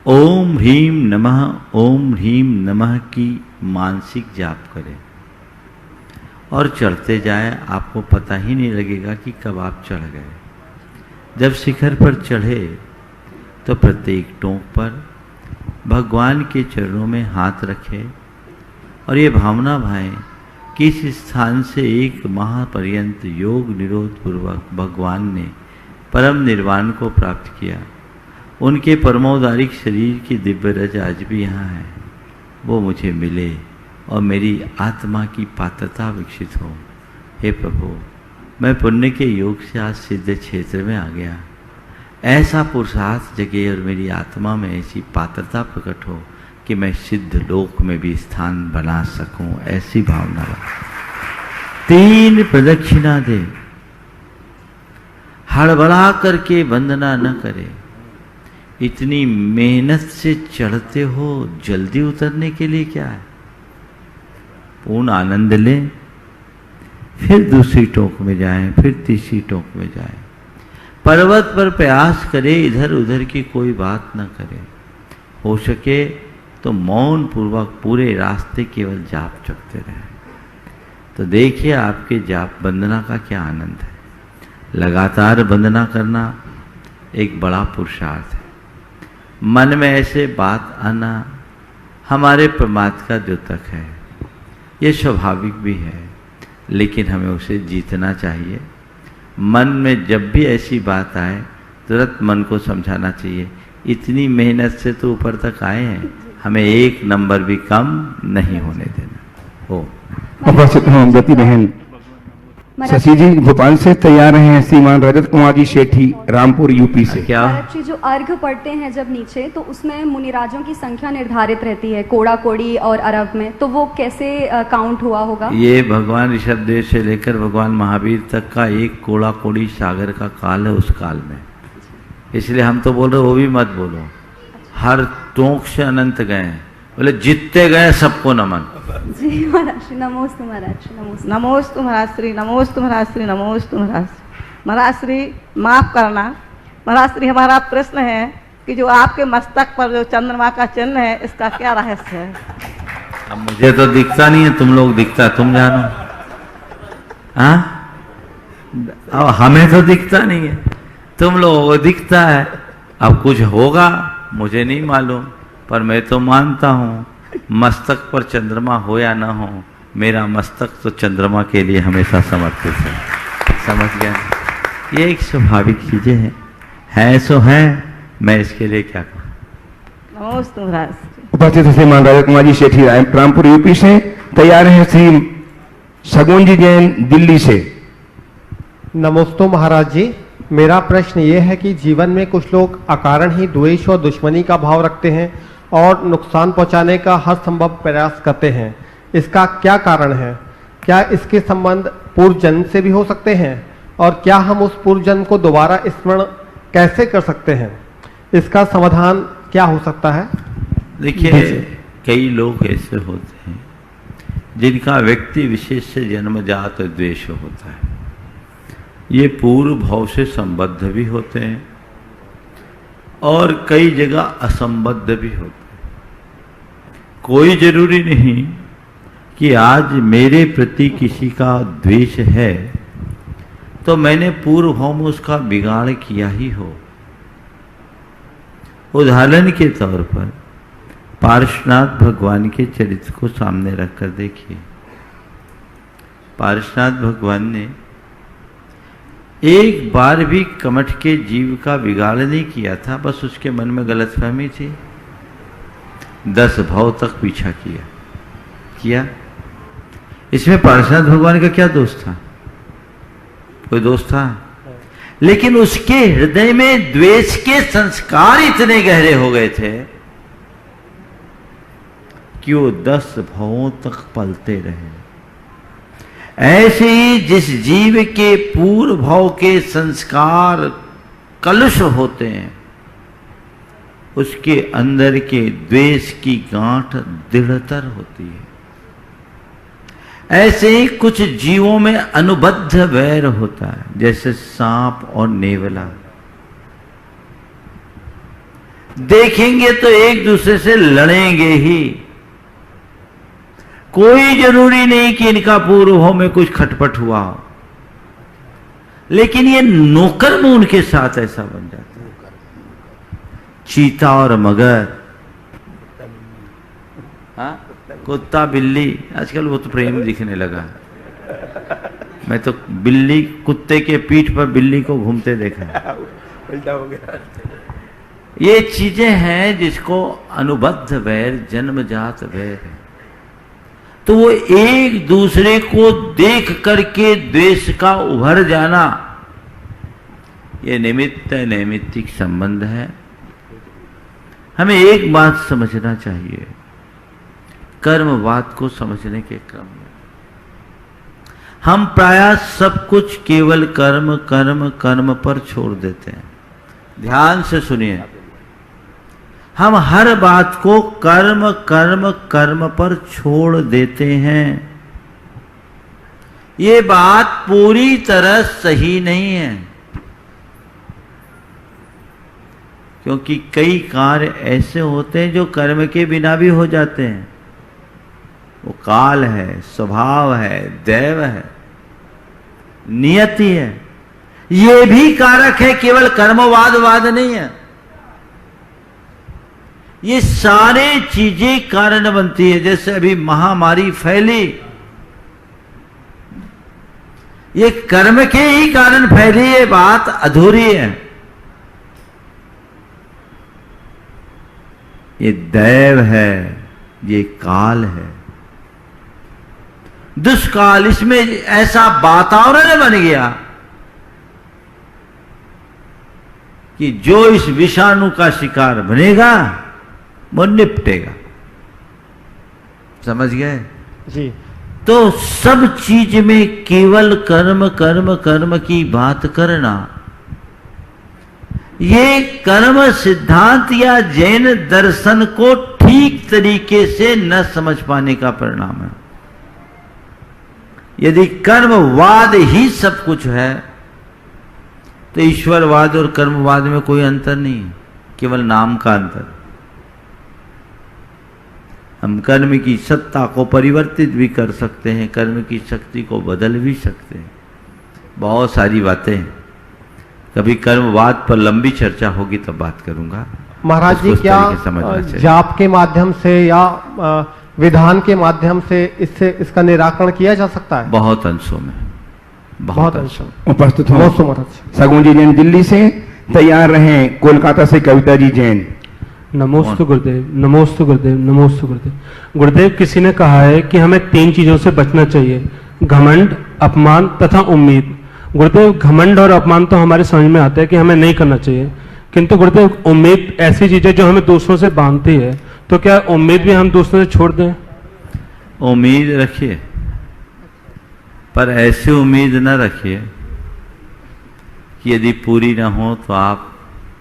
ओम ह्रीम नमः, ओम ह्रीम नमः की मानसिक जाप करें और चढ़ते जाए। आपको पता ही नहीं लगेगा कि कब आप चढ़ गए। जब शिखर पर चढ़े तो प्रत्येक टोंक पर भगवान के चरणों में हाथ रखें और ये भावना भाएं कि इस स्थान से 1 माह पर्यंत योग निरोध पूर्वक भगवान ने परम निर्वाण को प्राप्त किया। उनके परमोदारिक शरीर की दिव्य रज आज भी यहाँ है, वो मुझे मिले और मेरी आत्मा की पात्रता विकसित हो। हे प्रभु, मैं पुण्य के योग से आज सिद्ध क्षेत्र में आ गया। ऐसा पुरुषार्थ जगे और मेरी आत्मा में ऐसी पात्रता प्रकट हो कि मैं सिद्ध लोक में भी स्थान बना सकूं। ऐसी भावना 3 प्रदक्षिणा दे। हड़बड़ा करके वंदना न करे। इतनी मेहनत से चढ़ते हो, जल्दी उतरने के लिए क्या है? पूर्ण आनंद लें, फिर दूसरी टोक में जाएं, फिर तीसरी टोक में जाएं। पर्वत पर प्रयास करें, इधर उधर की कोई बात न करें। हो सके तो मौन पूर्वक पूरे रास्ते केवल जाप जपते रहें। तो देखिए आपके जाप वंदना का क्या आनंद है। लगातार वंदना करना एक बड़ा पुरुषार्थ है। मन में ऐसे बात आना हमारे प्रमाद का द्योतक है, ये स्वाभाविक भी है, लेकिन हमें उसे जीतना चाहिए। मन में जब भी ऐसी बात आए तुरंत मन को समझाना चाहिए, इतनी मेहनत से तो ऊपर तक आए हैं, हमें एक नंबर भी कम नहीं होने देना हो। उपस्थित हों गति बहन शशि जी भोपाल से तैयार हैं श्रीमान रजत कुमार जी सेठी रामपुर यूपी से। क्या महाराज जी, जो अर्घ पढ़ते हैं जब नीचे, तो उसमें मुनिराजों की संख्या निर्धारित रहती है कोड़ा कोड़ी और अरब में, तो वो कैसे काउंट हुआ होगा? ये भगवान ऋषभदेव से लेकर भगवान महावीर तक का एक कोड़ा कोड़ी सागर का काल है, उस काल में। इसलिए हम तो बोल रहे वो भी मत बोलो। हर टोंक से अनंत गए, बोले जितते गए सबको नमन। जी महाराज श्री, नमोस्तु महाराज श्री, नमोस्तु। नमोस्तु महाराज श्री, नमोस्तु महाराज श्री, नमोस्तु महाराज। महाराज श्री माफ करना महाराज श्री, हमारा प्रश्न है कि जो आपके मस्तक पर जो चंद्रमा का चिन्ह है, इसका क्या रहस्य है? अब मुझे तो दिखता नहीं है, तुम लोग दिखता, तुम जानो। हाँ, अब हमें तो दिखता नहीं है, तुम लोगों को दिखता है। अब कुछ होगा मुझे नहीं मालूम, पर मैं तो मानता हूँ मस्तक पर चंद्रमा हो या ना हो, मेरा मस्तक तो चंद्रमा के लिए हमेशा समर्पित है। समझ गया? ये एक स्वाभाविक चीजें हैं, है सो है, मैं इसके लिए क्या करूं। नमोस्तु महाराज। उपस्थित श्रीमान रजत कुमार जी सेठी रामपुर यूपी से तैयार हैं श्री शगुन जी जैन दिल्ली से। नमोस्तु महाराज जी, मेरा प्रश्न ये है कि जीवन में कुछ लोग अकारण ही द्वेष और दुश्मनी का भाव रखते हैं और नुकसान पहुंचाने का हर संभव प्रयास करते हैं। इसका क्या कारण है? क्या इसके संबंध पूर्व जन्म से भी हो सकते हैं? और क्या हम उस पूर्व जन्म को दोबारा स्मरण कैसे कर सकते हैं? इसका समाधान क्या हो सकता है? देखिए, कई लोग ऐसे होते हैं जिनका व्यक्ति विशेष से जन्मजात द्वेष होता है। ये पूर्व भाव से संबद्ध भी होते हैं और कई जगह असंबद्ध भी होते हैं। कोई जरूरी नहीं कि आज मेरे प्रति किसी का द्वेष है तो मैंने पूर्व भाव में उसका बिगाड़ किया ही हो। उदाहरण के तौर पर पार्श्वनाथ भगवान के चरित्र को सामने रखकर देखिए। पार्श्वनाथ भगवान ने एक बार भी कमठ के जीव का बिगाड़ नहीं किया था, बस उसके मन में गलतफहमी थी। 10 भाव तक पीछा किया। इसमें पार्श्वनाथ भगवान का क्या दोष था? कोई दोष था? लेकिन उसके हृदय में द्वेष के संस्कार इतने गहरे हो गए थे कि वो 10 भावों तक पलते रहे। ऐसे ही जिस जीव के पूर्व भाव के संस्कार कलुष होते हैं, उसके अंदर के द्वेष की गांठ दृढ़तर होती है। ऐसे ही कुछ जीवों में अनुबद्ध वैर होता है, जैसे सांप और नेवला। देखेंगे तो एक दूसरे से लड़ेंगे ही। कोई जरूरी नहीं कि इनका पूर्व भाव में कुछ खटपट हुआ हो, लेकिन ये नौकर में उनके साथ ऐसा बन जाता है। चीता और मगर, हाँ, कुत्ता बिल्ली, आजकल वो तो प्रेम दिखने लगा। मैं तो बिल्ली, कुत्ते के पीठ पर बिल्ली को घूमते देखा। उल्टा हो गया। ये चीजें हैं जिसको अनुबद्ध वैर, जन्मजात वैर है। तो वो एक दूसरे को देख करके द्वेष का उभर जाना, ये निमित्त नैमित्तिक संबंध है। हमें एक बात समझना चाहिए कर्मवाद को समझने के क्रम में। हम प्रायः सब कुछ केवल कर्म कर्म कर्म पर छोड़ देते हैं। ध्यान से सुनिए, हम हर बात को कर्म कर्म कर्म पर छोड़ देते हैं। ये बात पूरी तरह सही नहीं है, क्योंकि कई कार्य ऐसे होते हैं जो कर्म के बिना भी हो जाते हैं। वो काल है, स्वभाव है, दैव है, नियति है। ये भी कारक है, केवल कर्मवाद नहीं है। ये सारे चीजें कारण बनती है। जैसे अभी महामारी फैली, ये कर्म के ही कारण फैली ये बात अधूरी है। ये दैव है, ये काल है, दुष्काल। इसमें ऐसा वातावरण बन गया कि जो इस विषाणु का शिकार बनेगा वो निपटेगा। समझ गए जी। तो सब चीज में केवल कर्म कर्म कर्म की बात करना, ये कर्म सिद्धांत या जैन दर्शन को ठीक तरीके से न समझ पाने का परिणाम है। यदि कर्मवाद ही सब कुछ है तो ईश्वरवाद और कर्मवाद में कोई अंतर नहीं है, केवल नाम का अंतर। हम कर्म की सत्ता को परिवर्तित भी कर सकते हैं, कर्म की शक्ति को बदल भी सकते हैं। बहुत सारी बातें हैं, कभी कर्मवाद पर लंबी चर्चा होगी तब बात करूंगा। महाराज जी, क्या जाप के माध्यम से या विधान के माध्यम से इसका निराकरण किया जा सकता है? बहुत अंशों में, बहुत अंशों। उपस्थित हो सगुन जी जैन दिल्ली से, तैयार रहें कोलकाता से कविता जी जैन। नमोस्तु गुरुदेव, नमोस्तु गुरुदेव, नमोस्तु गुरुदेव। गुरुदेव, किसी ने कहा है कि हमें 3 चीजों से बचना चाहिए, घमंड, अपमान तथा उम्मीद। गुरुदेव, घमंड और अपमान तो हमारे समझ में आता है कि हमें नहीं करना चाहिए, किंतु गुरुदेव उम्मीद ऐसी चीज है जो हमें दूसरों से बांधती है, तो क्या उम्मीद भी हम दूसरों से छोड़ दें? उम्मीद रखिए, पर ऐसी उम्मीद न रखिए कि यदि पूरी ना हो तो आप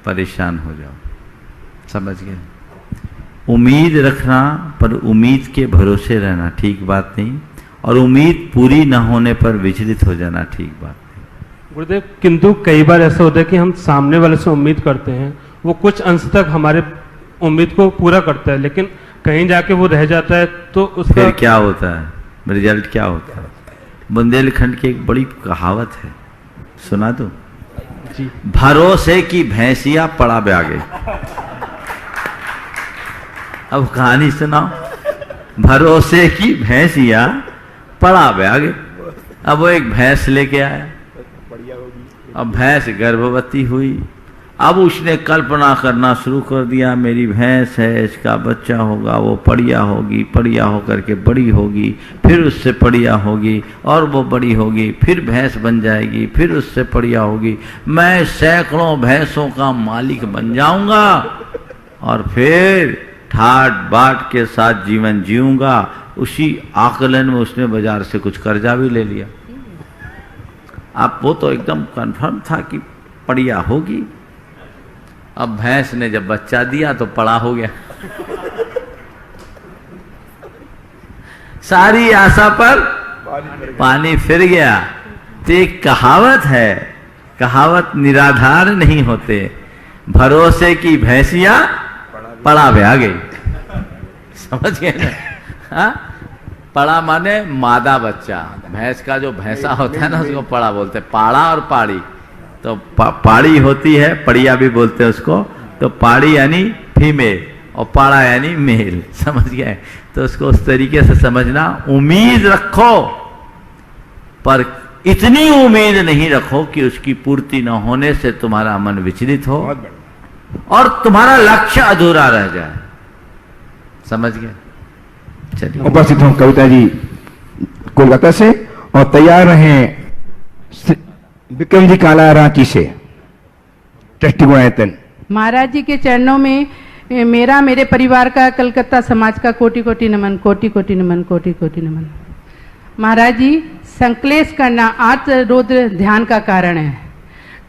परेशान हो जाओ। समझ गए? उम्मीद रखना पर उम्मीद के भरोसे रहना ठीक बात नहीं, और उम्मीद पूरी न होने पर विचलित हो जाना ठीक बात नहीं। गुरुदेव, किंतु कई बार ऐसा होता है कि हम सामने वाले से उम्मीद करते हैं, वो कुछ अंश तक हमारे उम्मीद को पूरा करता है, लेकिन कहीं जाके वो रह जाता है, तो उसका फिर क्या होता है, रिजल्ट क्या होता है? बुंदेलखंड की एक बड़ी कहावत है, सुना दो जी। भरोसे की भैंसिया पड़ा ब्यागे। अब कहानी सुनाओ। भरोसे की भैंसिया पड़ा ब्यागे। अब वो एक भैंस लेके आया, अब भैंस गर्भवती हुई। अब उसने कल्पना करना शुरू कर दिया, मेरी भैंस है, इसका बच्चा होगा, वो पड़िया होगी, पड़िया होकर के बड़ी होगी, फिर उससे पड़िया होगी, और वो बड़ी होगी, फिर भैंस बन जाएगी, फिर उससे पड़िया होगी। मैं सैकड़ों भैंसों का मालिक बन जाऊंगा और फिर ठाट बाट के साथ जीवन जीऊंगा। उसी आकलन में उसने बाजार से कुछ कर्जा भी ले लिया। अब वो तो एकदम कंफर्म था कि पड़िया होगी। अब भैंस ने जब बच्चा दिया तो पड़ा हो गया। सारी आशा पर पानी फिर गया। तो एक कहावत है, कहावत निराधार नहीं होते। भरोसे की भैंसिया पड़ा ब्याह गई। समझ गए ना? हाँ, पड़ा माने मादा बच्चा। भैंस का जो भैंसा होता है ना, उसको पड़ा बोलते हैं। पाड़ा और पाड़ी, तो पाड़ी होती है, पड़िया भी बोलते हैं उसको। तो पाड़ी यानी फीमेल और पाड़ा यानी मेल। समझ गए? तो उसको उस तरीके से समझना। उम्मीद रखो, पर इतनी उम्मीद नहीं रखो कि उसकी पूर्ति न होने से तुम्हारा मन विचलित हो और तुम्हारा लक्ष्य अधूरा रह जाए। समझ गए? चलिए, उपस्थित हूं कविता जी कोलकाता से, और तैयार रहें विक्रम जी काला रांची से। ट्रस्टी गुणायतन। महाराज जी के चरणों में मेरा, मेरे परिवार का, कलकत्ता समाज का कोटि कोटि नमन, कोटि कोटि नमन, कोटि कोटि नमन। महाराज जी, संक्लेश करना आर्तरोद्र ध्यान का कारण है।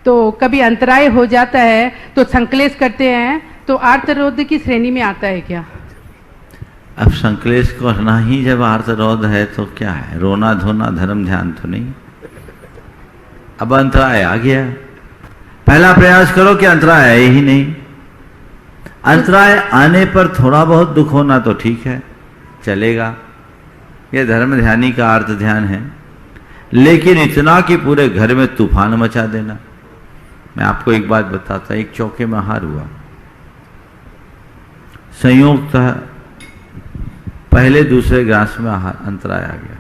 तो कभी अंतराय हो जाता है तो संक्लेश करते हैं, तो आर्तरोद्र की श्रेणी में आता है क्या? अब संक्लेश करना ही जब आर्तरोध है तो क्या है? रोना धोना धर्म ध्यान तो नहीं। अब अंतराय आ गया, पहला प्रयास करो कि अंतराय आए ही नहीं। अंतराय आने पर थोड़ा बहुत दुख होना तो ठीक है, चलेगा, यह धर्म ध्यानी का अर्थ ध्यान है। लेकिन इतना कि पूरे घर में तूफान मचा देना। मैं आपको एक बात बताता, एक चौके में हार हुआ, संयोगतः पहले दूसरे ग्रास में अंतराय आ गया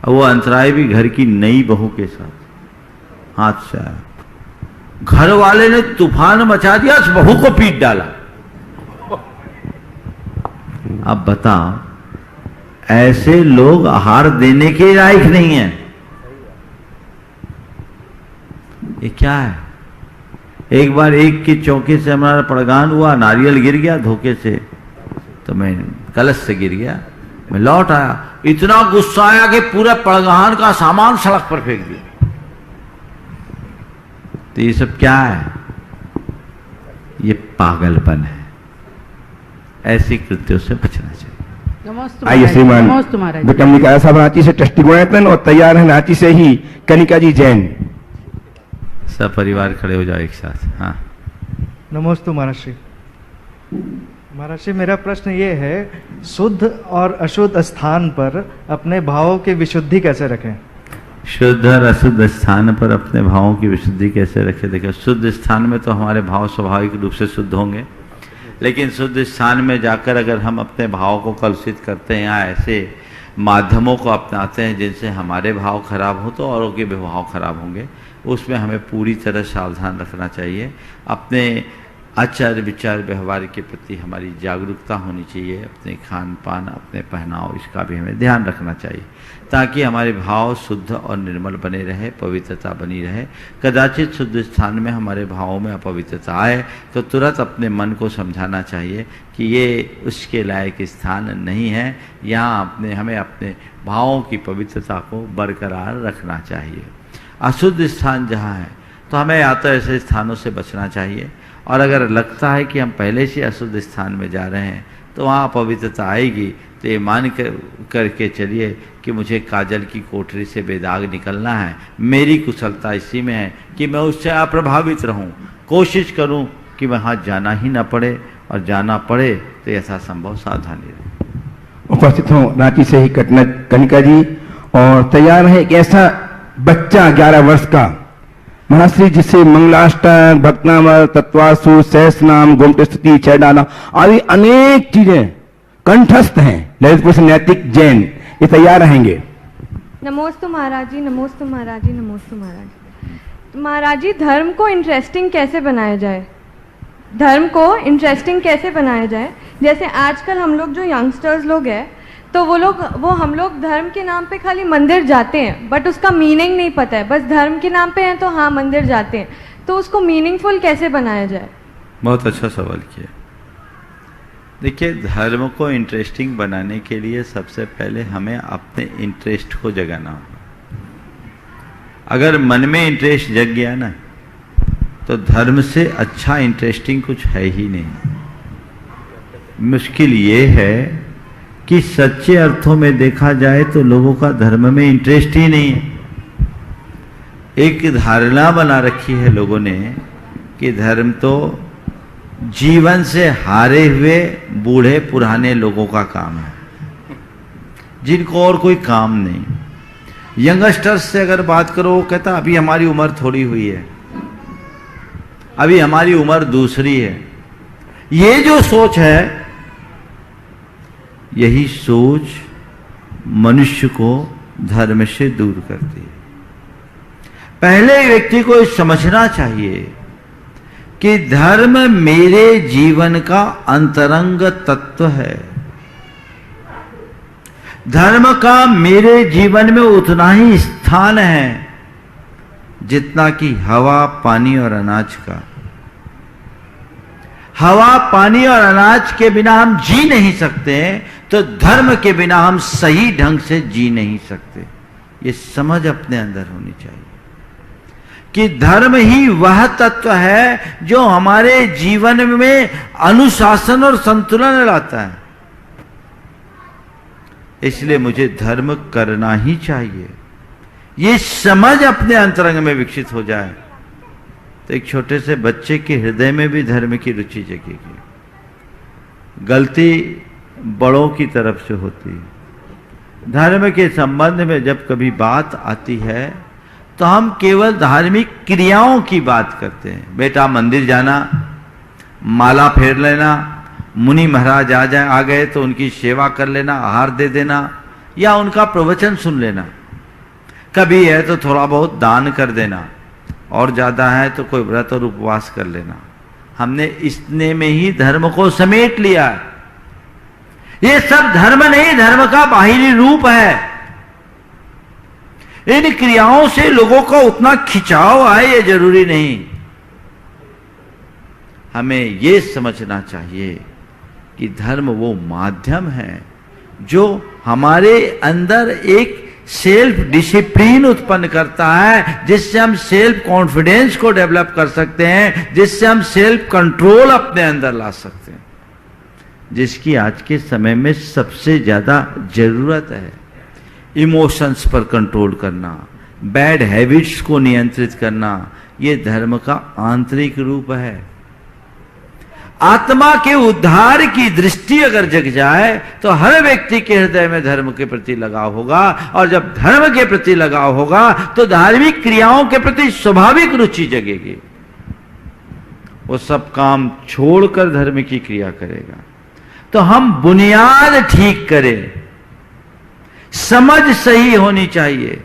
और वो अंतराय भी घर की नई बहू के साथ हाथ से आया। घर वाले ने तूफान मचा दिया, उस बहू को पीट डाला। अब बताओ, ऐसे लोग आहार देने के लायक नहीं है। ये क्या है? एक बार एक के चौके से हमारा पड़गान हुआ, नारियल गिर गया धोखे से, तो मैं कलश से गिर गया। मैं लौट आया, इतना गुस्सा आया कि पूरे पड़गान का सामान सड़क पर फेंक दिया। तो ये सब क्या है? ये पागलपन है। ऐसी कृत्यों से बचना चाहिए। आइए श्रीमान विक्रम निकाय साहब रांची से ट्रस्टी गुणायतन और तैयार है रांची से ही कनिका जी जैन। सब परिवार खड़े हो जाओ एक साथ। हाँ, नमोस्तु महाराज श्री। महाराज श्री, मेरा प्रश्न ये है, शुद्ध और अशुद्ध स्थान पर अपने भावों की विशुद्धि कैसे रखें? शुद्ध और अशुद्ध स्थान पर अपने भावों की विशुद्धि कैसे रखें? देखो, शुद्ध स्थान में तो हमारे भाव स्वाभाविक रूप से शुद्ध होंगे, लेकिन शुद्ध स्थान में जाकर अगर हम अपने भाव को कलुषित करते हैं या ऐसे माध्यमों को अपनाते हैं जिनसे हमारे भाव खराब हो, तो औरों के भी भाव खराब होंगे। उसमें हमें पूरी तरह सावधान रखना चाहिए। अपने आचार विचार व्यवहार के प्रति हमारी जागरूकता होनी चाहिए। अपने खान पान, अपने पहनाव, इसका भी हमें ध्यान रखना चाहिए, ताकि हमारे भाव शुद्ध और निर्मल बने रहे, पवित्रता बनी रहे। कदाचित शुद्ध स्थान में हमारे भावों में अपवित्रता आए तो तुरंत अपने मन को समझाना चाहिए कि ये उसके लायक स्थान नहीं है। यहाँ हमें अपने भावों की पवित्रता को बरकरार रखना चाहिए। अशुद्ध स्थान जहाँ है तो हमें या तो ऐसे स्थानों से बचना चाहिए, और अगर लगता है कि हम पहले से अशुद्ध स्थान में जा रहे हैं तो वहाँ अपवित्रता आएगी, तो ये मान करके चलिए कि मुझे काजल की कोठरी से बेदाग निकलना है। मेरी कुशलता इसी में है कि मैं उससे अप्रभावित रहूं, कोशिश करूं कि वहाँ जाना ही ना पड़े, और जाना पड़े तो यथासंभव सावधानी रहे। उपस्थित हों रांची से ही कनिका जी, और तैयार है एक ऐसा बच्चा 11 वर्ष का महाराज श्री, जिसे मंगलाष्टक, भक्तनाम, तत्वासु, सहस्रनाम, गोमती स्तुति, चैडाना आदि अनेक चीजें कंठस्थ हैं। ललितपुर से नैतिक जैन ये तैयार रहेंगे। नमोस्तु महाराज जी, नमोस्तु महाराज जी, नमोस्तु महाराज जी। महाराज जी, धर्म को इंटरेस्टिंग कैसे बनाया जाए? धर्म को इंटरेस्टिंग कैसे बनाया जाए? जैसे आजकल हम लोग जो यंगस्टर्स लोग हैं, तो वो हम लोग धर्म के नाम पे खाली मंदिर जाते हैं, बट उसका मीनिंग नहीं पता है। बस धर्म के नाम पे हैं तो हाँ मंदिर जाते हैं, तो उसको मीनिंगफुल कैसे बनाया जाए? बहुत अच्छा सवाल किया। देखिए, धर्म को इंटरेस्टिंग बनाने के लिए सबसे पहले हमें अपने इंटरेस्ट को जगाना होगा। अगर मन में इंटरेस्ट जग गया ना, तो धर्म से अच्छा इंटरेस्टिंग कुछ है ही नहीं। मुश्किल ये है कि सच्चे अर्थों में देखा जाए तो लोगों का धर्म में इंटरेस्ट ही नहीं है। एक धारणा बना रखी है लोगों ने कि धर्म तो जीवन से हारे हुए बूढ़े पुराने लोगों का काम है, जिनको और कोई काम नहीं। यंगस्टर्स से अगर बात करो, वो कहता अभी हमारी उम्र थोड़ी हुई है, अभी हमारी उम्र दूसरी है। ये जो सोच है, यही सोच मनुष्य को धर्म से दूर करती है। पहले व्यक्ति को समझना चाहिए कि धर्म मेरे जीवन का अंतरंग तत्व है। धर्म का मेरे जीवन में उतना ही स्थान है जितना कि हवा, पानी और अनाज का। हवा, पानी और अनाज के बिना हम जी नहीं सकते, तो धर्म के बिना हम सही ढंग से जी नहीं सकते। ये समझ अपने अंदर होनी चाहिए कि धर्म ही वह तत्व है जो हमारे जीवन में अनुशासन और संतुलन लाता है। इसलिए मुझे धर्म करना ही चाहिए। ये समझ अपने अंतरंग में विकसित हो जाए तो एक छोटे से बच्चे के हृदय में भी धर्म की रुचि जगेगी। गलती बड़ों की तरफ से होती है। धर्म के संबंध में जब कभी बात आती है तो हम केवल धार्मिक क्रियाओं की बात करते हैं। बेटा मंदिर जाना, माला फेर लेना, मुनि महाराज आ गए तो उनकी सेवा कर लेना, आहार दे देना, या उनका प्रवचन सुन लेना, कभी है तो थोड़ा बहुत दान कर देना, और ज्यादा है तो कोई व्रत और उपवास कर लेना। हमने इतने में ही धर्म को समेट लिया है। ये सब धर्म नहीं, धर्म का बाहरी रूप है। इन क्रियाओं से लोगों को उतना खिंचाव आए ये जरूरी नहीं। हमें ये समझना चाहिए कि धर्म वो माध्यम है जो हमारे अंदर एक सेल्फ डिसिप्लिन उत्पन्न करता है, जिससे हम सेल्फ कॉन्फिडेंस को डेवलप कर सकते हैं, जिससे हम सेल्फ कंट्रोल अपने अंदर ला सकते हैं, जिसकी आज के समय में सबसे ज्यादा जरूरत है। इमोशंस पर कंट्रोल करना, बैड हैबिट्स को नियंत्रित करना, यह धर्म का आंतरिक रूप है। आत्मा के उद्धार की दृष्टि अगर जग जाए तो हर व्यक्ति के हृदय में धर्म के प्रति लगाव होगा, और जब धर्म के प्रति लगाव होगा तो धार्मिक क्रियाओं के प्रति स्वाभाविक रुचि जगेगी। वो सब काम छोड़कर धर्म की क्रिया करेगा। तो हम बुनियाद ठीक करें, समझ सही होनी चाहिए।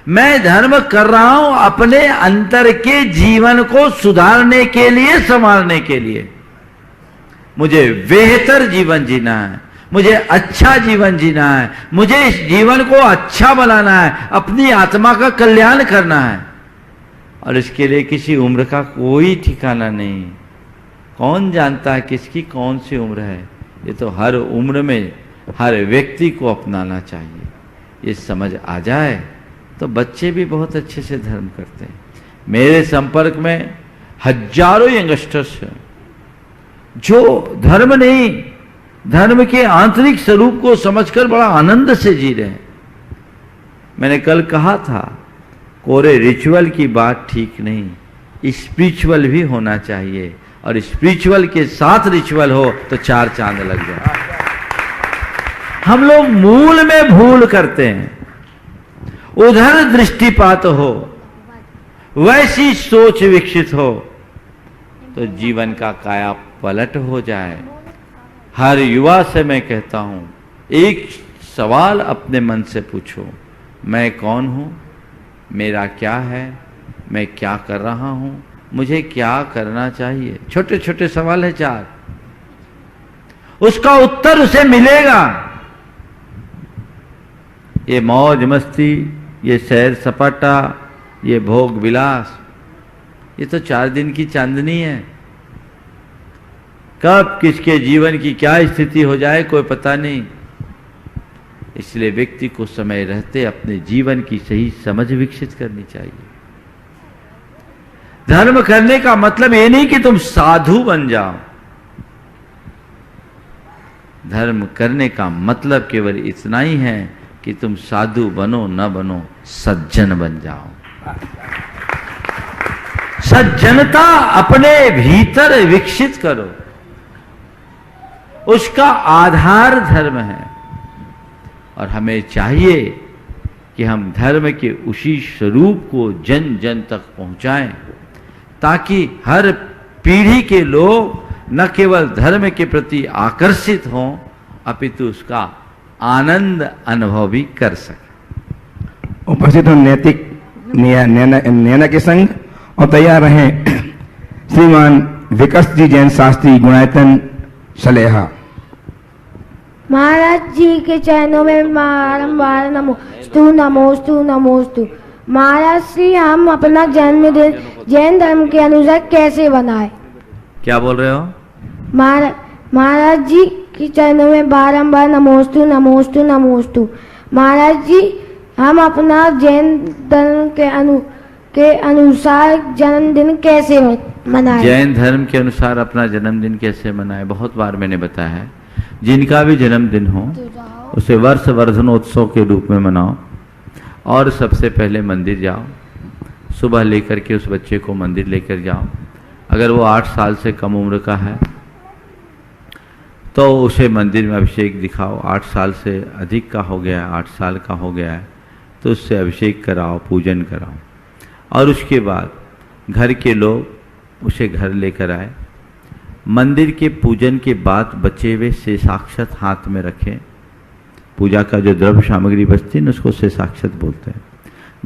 मैं धर्म कर रहा हूं अपने अंतर के जीवन को सुधारने के लिए, संभालने के लिए। मुझे बेहतर जीवन जीना है, मुझे अच्छा जीवन जीना है, मुझे इस जीवन को अच्छा बनाना है, अपनी आत्मा का कल्याण करना है, और इसके लिए किसी उम्र का कोई ठिकाना नहीं। कौन जानता है किसकी कौन सी उम्र है? ये तो हर उम्र में हर व्यक्ति को अपनाना चाहिए। ये समझ आ जाए तो बच्चे भी बहुत अच्छे से धर्म करते हैं। मेरे संपर्क में हजारों यंगस्टर्स हैं जो धर्म नहीं, धर्म के आंतरिक स्वरूप को समझकर बड़ा आनंद से जी रहे हैं। मैंने कल कहा था, कोरे रिचुअल की बात ठीक नहीं, स्पिरिचुअल भी होना चाहिए, और स्पिरिचुअल के साथ रिचुअल हो तो 4 चांद लग जाए। हम लोग मूल में भूल करते हैं। उधर दृष्टिपात हो, वैसी सोच विकसित हो तो जीवन का काया पलट हो जाए। हर युवा से मैं कहता हूं, एक सवाल अपने मन से पूछो, मैं कौन हूं, मेरा क्या है, मैं क्या कर रहा हूं, मुझे क्या करना चाहिए। छोटे छोटे सवाल है 4, उसका उत्तर उसे मिलेगा। ये मौज मस्ती, ये सैर सपाटा, ये भोग विलास, ये तो 4 दिन की चांदनी है। कब किसके जीवन की क्या स्थिति हो जाए कोई पता नहीं। इसलिए व्यक्ति को समय रहते अपने जीवन की सही समझ विकसित करनी चाहिए। धर्म करने का मतलब ये नहीं कि तुम साधु बन जाओ। धर्म करने का मतलब केवल इतना ही है कि तुम साधु बनो न बनो, सज्जन बन जाओ। सज्जनता अपने भीतर विकसित करो, उसका आधार धर्म है। और हमें चाहिए कि हम धर्म के उसी स्वरूप को जन जन तक पहुंचाएं, ताकि हर पीढ़ी के लोग न केवल धर्म के प्रति आकर्षित हों, अपितु उसका आनंद अनुभव भी कर सके। उपस्थित नैतिक नैना के संग और तैयार रहें श्रीमान विकास जी जैन शास्त्री गुणायतन सलेहा। महाराज जी के चरणों में बारंबार नमोस्तु नमोस्तु नमोस्तु। महाराज श्री, हम अपना जन्मदिन जैन धर्म के अनुसार कैसे बनाए? क्या बोल रहे हो? महाराज जी के चरणों में बारंबार नमोस्तु नमोस्तु नमोस्तु। महाराज जी, हम अपना जैन धर्म के अनुसार जन्मदिन कैसे मनाए? जैन धर्म के अनुसार अपना जन्मदिन कैसे मनाए, बहुत बार मैंने बताया है। जिनका भी जन्मदिन हो उसे वर्ष वर्धनोत्सव के रूप में मनाओ, और सबसे पहले मंदिर जाओ, सुबह लेकर के उस बच्चे को मंदिर लेकर जाओ। अगर वो 8 साल से कम उम्र का है तो उसे मंदिर में अभिषेक दिखाओ। 8 साल से अधिक का हो गया है, 8 साल का हो गया है, तो उससे अभिषेक कराओ, पूजन कराओ, और उसके बाद घर के लोग उसे घर लेकर आए। मंदिर के पूजन के बाद बचे हुए शेषाक्षत हाथ में रखें। पूजा का जो द्रव्य सामग्री बचती है ना, उसको शेषाक्षत बोलते हैं।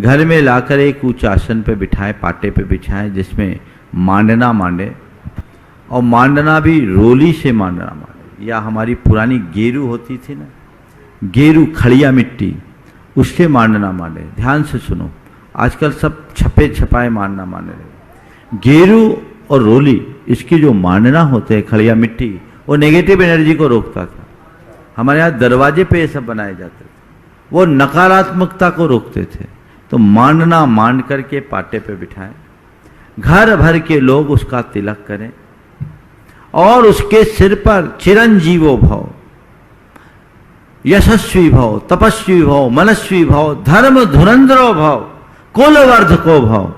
घर में लाकर एक उच्च आसन पे बिठाएं, पाटे पे बिछाएं, जिसमें मांडना मांडे, और मांडना भी रोली से मांडना मांडे, या हमारी पुरानी गेरू होती थी ना, गेरू खड़िया मिट्टी, उससे मांडना मांडे। ध्यान से सुनो, आजकल सब छपे छपाए मांडना मांडे रहे। गेरू और रोली, इसकी जो मांडना होते हैं खड़िया मिट्टी, वो नेगेटिव एनर्जी को रोकता था। हमारे यहाँ दरवाजे पे ये सब बनाए जाते थे, वो नकारात्मकता को रोकते थे। तो मांडना मांड करके पाटे पे बिठाएं, घर भर के लोग उसका तिलक करें और उसके सिर पर चिरंजीवो भव, यशस्वी भव, तपस्वी भव, मनस्वी भव, धर्म धुरंधरो भव, कुलवर्धको भव,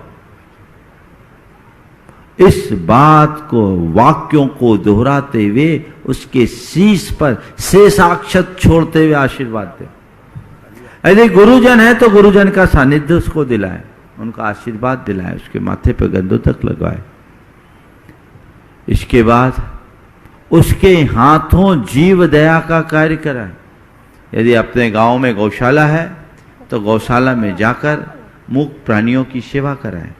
इस बात को, वाक्यों को दोहराते हुए उसके शीश पर शेषाक्षत छोड़ते हुए आशीर्वाद दे। यदि गुरुजन है तो गुरुजन का सानिध्य उसको दिलाए, उनका आशीर्वाद दिलाए, उसके माथे पर गंदों तक लगवाए। इसके बाद उसके हाथों जीव दया का कार्य कराए। यदि अपने गांव में गौशाला है तो गौशाला में जाकर मूक प्राणियों की सेवा कराए,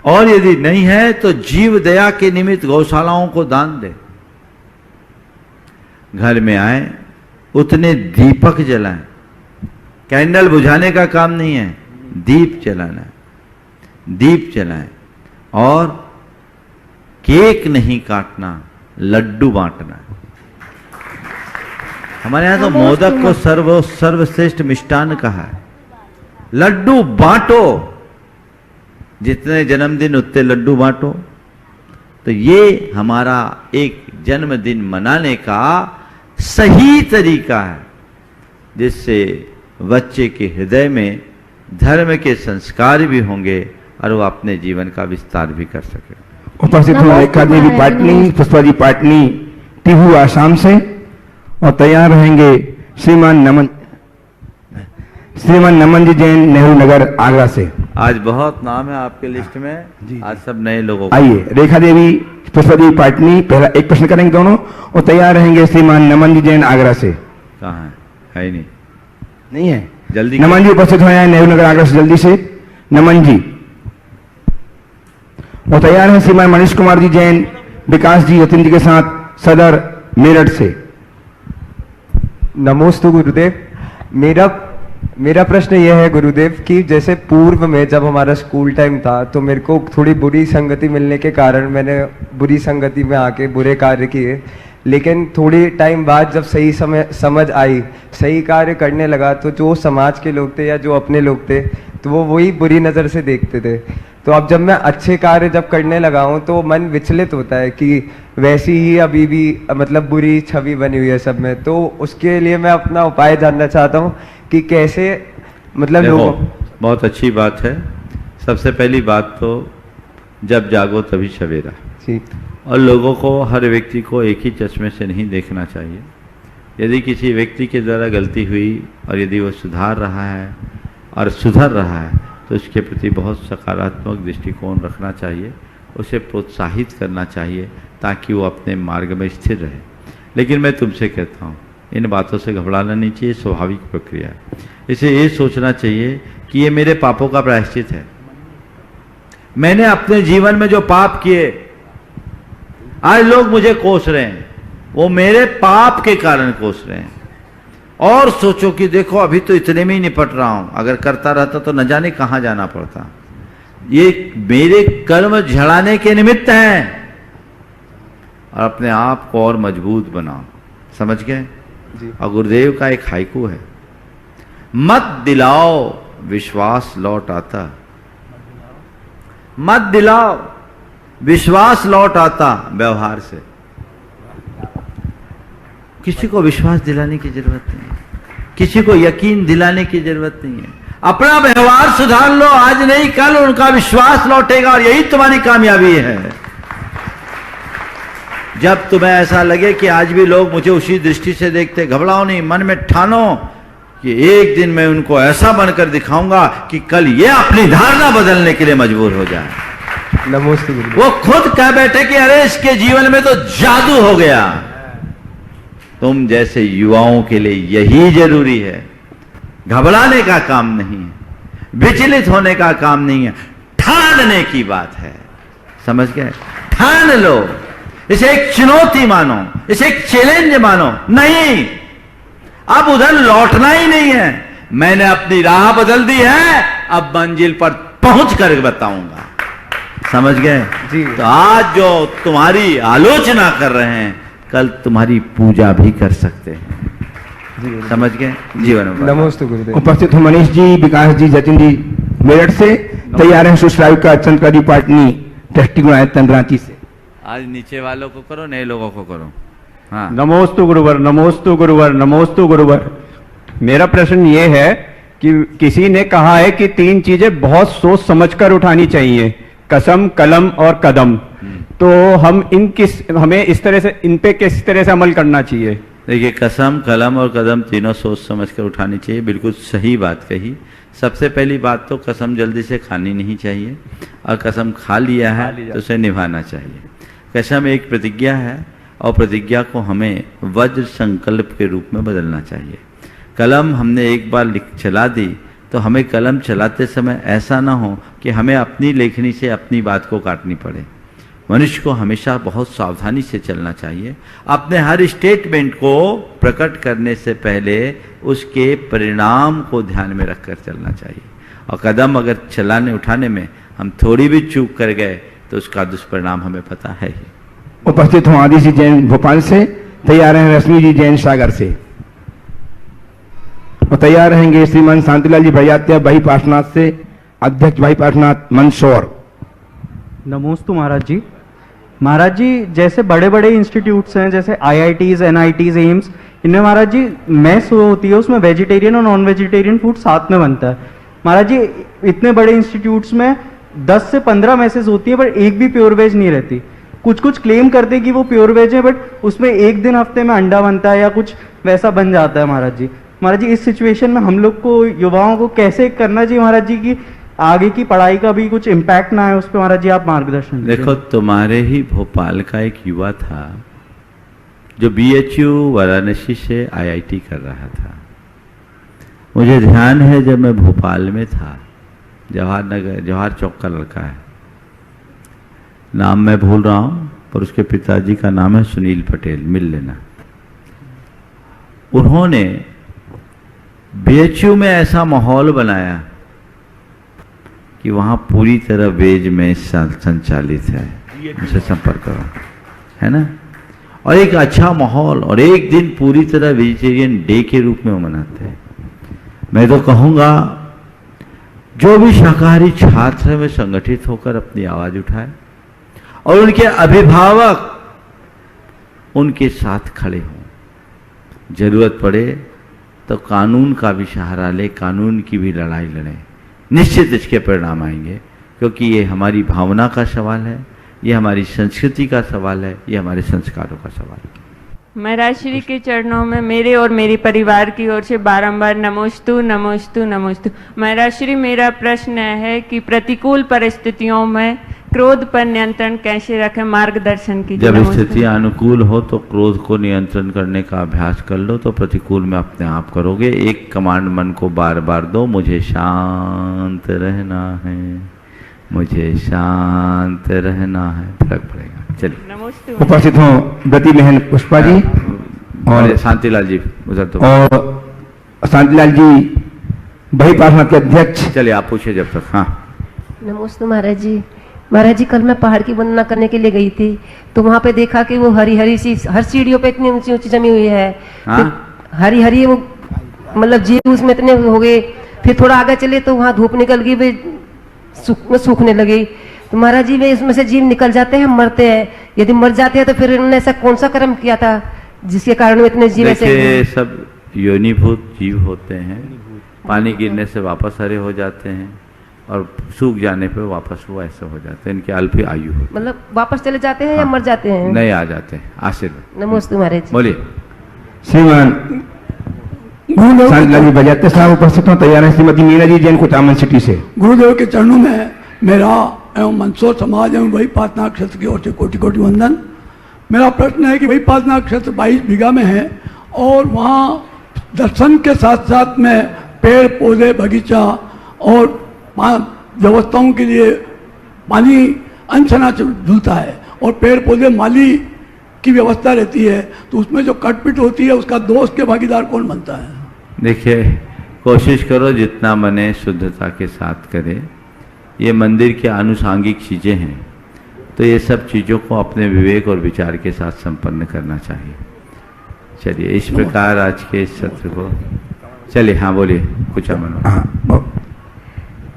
और यदि नहीं है तो जीव दया के निमित्त गौशालाओं को दान दे। घर में आए, उतने दीपक जलाएं। कैंडल बुझाने का काम नहीं है, दीप जलाना है, दीप जलाएं। और केक नहीं काटना, लड्डू बांटना है। हमारे यहां तो मोदक को सर्वश्रेष्ठ मिष्टान कहा है। लड्डू बांटो, जितने जन्मदिन उतने लड्डू बांटो। तो ये हमारा एक जन्मदिन मनाने का सही तरीका है, जिससे बच्चे के हृदय में धर्म के संस्कार भी होंगे और वो अपने जीवन का विस्तार भी कर सके। उपस्थित हुआ रेखा देवी पाटनी, पुष्पा जी पाटनी, टिहू आसाम से, और तैयार रहेंगे श्रीमान नमन जी जैन, नेहरू नगर, आगरा से। आज बहुत नाम है आपके लिस्ट में, आज सब नए लोगों को। आइए, रेखा देवी, पुष्पा देवी पाटनी, पहला एक प्रश्न करेंगे दोनों, और तैयार रहेंगे श्रीमान नमन जी जैन, आगरा से। कहाँ है? नहीं, नहीं है, जल्दी। नमन जी उपस्थित हुए हैं नेहरू नगर, आगरा से, जल्दी से नमन जी। और तैयार है श्रीमान मनीष कुमार जी जैन, विकास जी यतिन जी के साथ, सदर, मेरठ से। नमोस्तु गुरुदेव। मेरा प्रश्न यह है गुरुदेव कि जैसे पूर्व में जब हमारा स्कूल टाइम था तो मेरे को थोड़ी बुरी संगति मिलने के कारण मैंने बुरी संगति में आके बुरे कार्य किए, लेकिन थोड़ी टाइम बाद जब सही समझ आई, सही कार्य करने लगा, तो जो समाज के लोग थे या जो अपने लोग थे तो वो वही बुरी नज़र से देखते थे। तो अब जब मैं अच्छे कार्य जब करने लगा हूँ तो मन विचलित होता है कि वैसी ही अभी भी मतलब बुरी छवि बनी हुई है सब में। तो उसके लिए मैं अपना उपाय जानना चाहता हूँ कि कैसे मतलब लोगों। बहुत अच्छी बात है। सबसे पहली बात तो जब जागो तभी सवेरा, और लोगों को, हर व्यक्ति को एक ही चश्मे से नहीं देखना चाहिए। यदि किसी व्यक्ति के द्वारा गलती हुई और यदि वो सुधार रहा है और सुधर रहा है तो उसके प्रति बहुत सकारात्मक दृष्टिकोण रखना चाहिए, उसे प्रोत्साहित करना चाहिए ताकि वो अपने मार्ग में स्थिर रहे। लेकिन मैं तुमसे कहता हूँ, इन बातों से घबराना नहीं चाहिए, स्वाभाविक प्रक्रिया है। इसे ये सोचना चाहिए कि ये मेरे पापों का प्रायश्चित है। मैंने अपने जीवन में जो पाप किए, आज लोग मुझे कोस रहे हैं, वो मेरे पाप के कारण कोस रहे हैं। और सोचो कि देखो अभी तो इतने में ही निपट रहा हूं, अगर करता रहता तो न जाने कहां जाना पड़ता। ये मेरे कर्म झड़ाने के निमित्त हैं, और अपने आप को और मजबूत बनाओ। समझ गए? और गुरुदेव का एक हाइकू है, मत दिलाओ विश्वास लौट आता, मत दिलाओ विश्वास लौट आता व्यवहार से। किसी को विश्वास दिलाने की जरूरत नहीं है, किसी को यकीन दिलाने की जरूरत नहीं है। अपना व्यवहार सुधार लो, आज नहीं कल उनका विश्वास लौटेगा, और यही तुम्हारी कामयाबी है। जब तुम्हें ऐसा लगे कि आज भी लोग मुझे उसी दृष्टि से देखते, घबराओ नहीं, मन में ठानो कि एक दिन मैं उनको ऐसा बनकर दिखाऊंगा कि कल ये अपनी धारणा बदलने के लिए मजबूर हो जाए। नमस्ते। वो खुद कह बैठे कि अरे इसके जीवन में तो जादू हो गया। तुम जैसे युवाओं के लिए यही जरूरी है, घबराने का काम नहीं है। विचलित होने का काम नहीं है, ठानने की बात है। समझ गए? ठान लो, इसे एक चुनौती मानो, इसे एक चैलेंज मानो। नहीं, अब उधर लौटना ही नहीं है, मैंने अपनी राह बदल दी है, अब मंजिल पर पहुंच कर बताऊंगा। समझ गए जी? तो आज जो तुम्हारी आलोचना कर रहे हैं, कल तुम्हारी पूजा भी कर सकते हैं। समझ गए? जीवन में नमस्ते गुरुदेव। उपस्थित हैं मनीष जी, विकास जी, जतिन जी मेरठ से। तैयार हैं सुश्राव का चंद्रकारी पाटनी ट्रस्टी गुणायतन रांची से। आज नीचे वालों को करो, नए लोगों को करो। हाँ, नमोस्तु गुरुवर, नमोस्तु गुरुवर, नमोस्तु गुरुवर। मेरा प्रश्न ये है कि किसी ने कहा है कि 3 चीजें बहुत सोच समझकर उठानी चाहिए, कसम, कलम और कदम। तो हमें इस तरह से, इन पे किस तरह से अमल करना चाहिए? देखिए, कसम, कलम और कदम तीनों सोच समझ कर उठानी चाहिए। बिल्कुल सही बात कही। सबसे पहली बात तो कसम जल्दी से खानी नहीं चाहिए, और कसम खा लिया है तो उसे निभाना चाहिए। कसम एक प्रतिज्ञा है, और प्रतिज्ञा को हमें वज्र संकल्प के रूप में बदलना चाहिए। कलम हमने एक बार चला दी, तो हमें कलम चलाते समय ऐसा ना हो कि हमें अपनी लेखनी से अपनी बात को काटनी पड़े। मनुष्य को हमेशा बहुत सावधानी से चलना चाहिए। अपने हर स्टेटमेंट को प्रकट करने से पहले उसके परिणाम को ध्यान में रखकर चलना चाहिए। और कदम अगर चलाने उठाने में हम थोड़ी भी चूक कर गए तो उसका दुष्परिणाम हमें पता है ही। उपस्थित हूँ आदि जी जैन भोपाल से। तैयार हैं रश्मि जी जैन सागर से। और तैयार रहेंगे श्रीमान शांतिलाल जी भैयात्या भाई पार्शनाथ से, अध्यक्ष भाई पार्शनाथ मंदसौर। नमोस्तु महाराज जी। महाराज जी, जैसे बड़े बड़े इंस्टीट्यूट्स हैं, जैसे IITs, NITs, एम्स, इनमें महाराज जी मेस होती है, उसमें वेजिटेरियन और नॉन वेजिटेरियन फूड साथ में बनता है। महाराज जी, इतने बड़े इंस्टीट्यूट्स में 10 से 15 मैसेज होती है, पर एक भी प्योर वेज नहीं रहती। कुछ क्लेम करते हैं कि वो प्योर वेज है, बट उसमें एक दिन हफ्ते में अंडा बनता है या कुछ वैसा बन जाता है। महाराज जी इस सिचुएशन में हम लोग को, युवाओं को कैसे करना चाहिए महाराज जी, की आगे की पढ़ाई का भी कुछ इम्पैक्ट ना है उस पर? महाराज जी आप मार्गदर्शन दीजिए। देखो, तुम्हारे ही भोपाल का एक युवा था जो BHU वाराणसी से IIT कर रहा था। मुझे ध्यान है जब मैं भोपाल में था, जवाहर चौक का लड़का है, नाम मैं भूल रहा हूं, पर उसके पिताजी का नाम है सुनील पटेल, मिल लेना। उन्होंने BHU में ऐसा माहौल बनाया कि वहां पूरी तरह वेज में संचालित है। उनसे संपर्क करो, है ना? और एक अच्छा माहौल, और एक दिन पूरी तरह वेजिटेरियन डे के रूप में वो मनाते हैं। मैं तो कहूँगा जो भी शाकाहारी छात्र में संगठित होकर अपनी आवाज उठाए और उनके अभिभावक उनके साथ खड़े हों, जरूरत पड़े तो कानून का भी सहारा ले, कानून की भी लड़ाई लड़ें, निश्चित इसके परिणाम आएंगे। क्योंकि ये हमारी भावना का सवाल है, ये हमारी संस्कृति का सवाल है, ये हमारे संस्कारों का सवाल है। महाराज श्री के चरणों में मेरे और मेरे परिवार की ओर से बारंबार नमोस्तु नमोस्तु नमोस्तु। महाराज श्री, मेरा प्रश्न है कि प्रतिकूल परिस्थितियों में क्रोध पर नियंत्रण कैसे रखें, मार्गदर्शन कीजिए। जब स्थितियां अनुकूल हो तो क्रोध को नियंत्रण करने का अभ्यास कर लो, तो प्रतिकूल में अपने आप करोगे। एक कमांड मन को बार बार दो, मुझे शांत रहना है, मुझे शांत रहना है, फर्क पड़ेगा। चलिए, उपस्थित हो ब्रती बहन पुष्पा जी और शांतिलाल जी उधर, तो और शांतिलाल जी भाई पार्शनाथ के अध्यक्ष। चलिए आप पूछिए जब तक। हाँ, नमस्ते महाराज जी। महाराज जी, कल मैं पहाड़ की वंदना करने के लिए गई थी, तो वहां पे देखा कि वो हरी हरी सी, हर सीढ़ियों पे इतनी ऊंची ऊंची जमी हुई है। हरी हरी वो मतलब जीव उसमें इतने हो गए। फिर थोड़ा आगे चले तो वहां धूप निकल गई, वे सूखने लगी। तो महाराज जी, वे उसमें से जीव निकल जाते हैं, मरते हैं। यदि मर जाते हैं तो फिर उन्होंने ऐसा कौन सा कर्म किया था जिसके कारण वो इतने जीव ऐसे? सब योनिभूत जीव होते हैं, पानी गिरने से वापस हरे हो जाते हैं और सूख जाने पे वापस वो ऐसे हो जाते हैं। इनकी अल्प आयु होती है। मतलब वापस चले जाते हैं या मर जाते हैं? नहीं, आ जाते हैं। आशीर्वाद। नमस्ते महाराज जी। बोलिए। श्रीमान शांतिलाल जी बजाते साहब उपस्थित हो। तैयार है श्रीमती मीना जी जैन कुचामन सिटी से। गुरुदेव के चरणों में मेरा एवं मंदसौर समाज एवं वही पातना क्षेत्र की ओर से कोटि कोटि वंदन। मेरा प्रश्न है कि वही पातना क्षेत्र 22 बीघा में है, और वहाँ दर्शन के साथ साथ में पेड़ पौधे बगीचा और व्यवस्थाओं के लिए पानी अनछना झूलता है और पेड़ पौधे माली की व्यवस्था रहती है, तो उसमें जो कटपिट होती है उसका दोस्त के भागीदार कौन बनता है? देखिए, कोशिश करो जितना मने शुद्धता के साथ करे। ये मंदिर की आनुषांगिक चीज़ें हैं, तो ये सब चीज़ों को अपने विवेक और विचार के साथ संपन्न करना चाहिए। चलिए, इस प्रकार आज के इस सत्र को चलिए। हाँ बोलिए, कुछ अमन।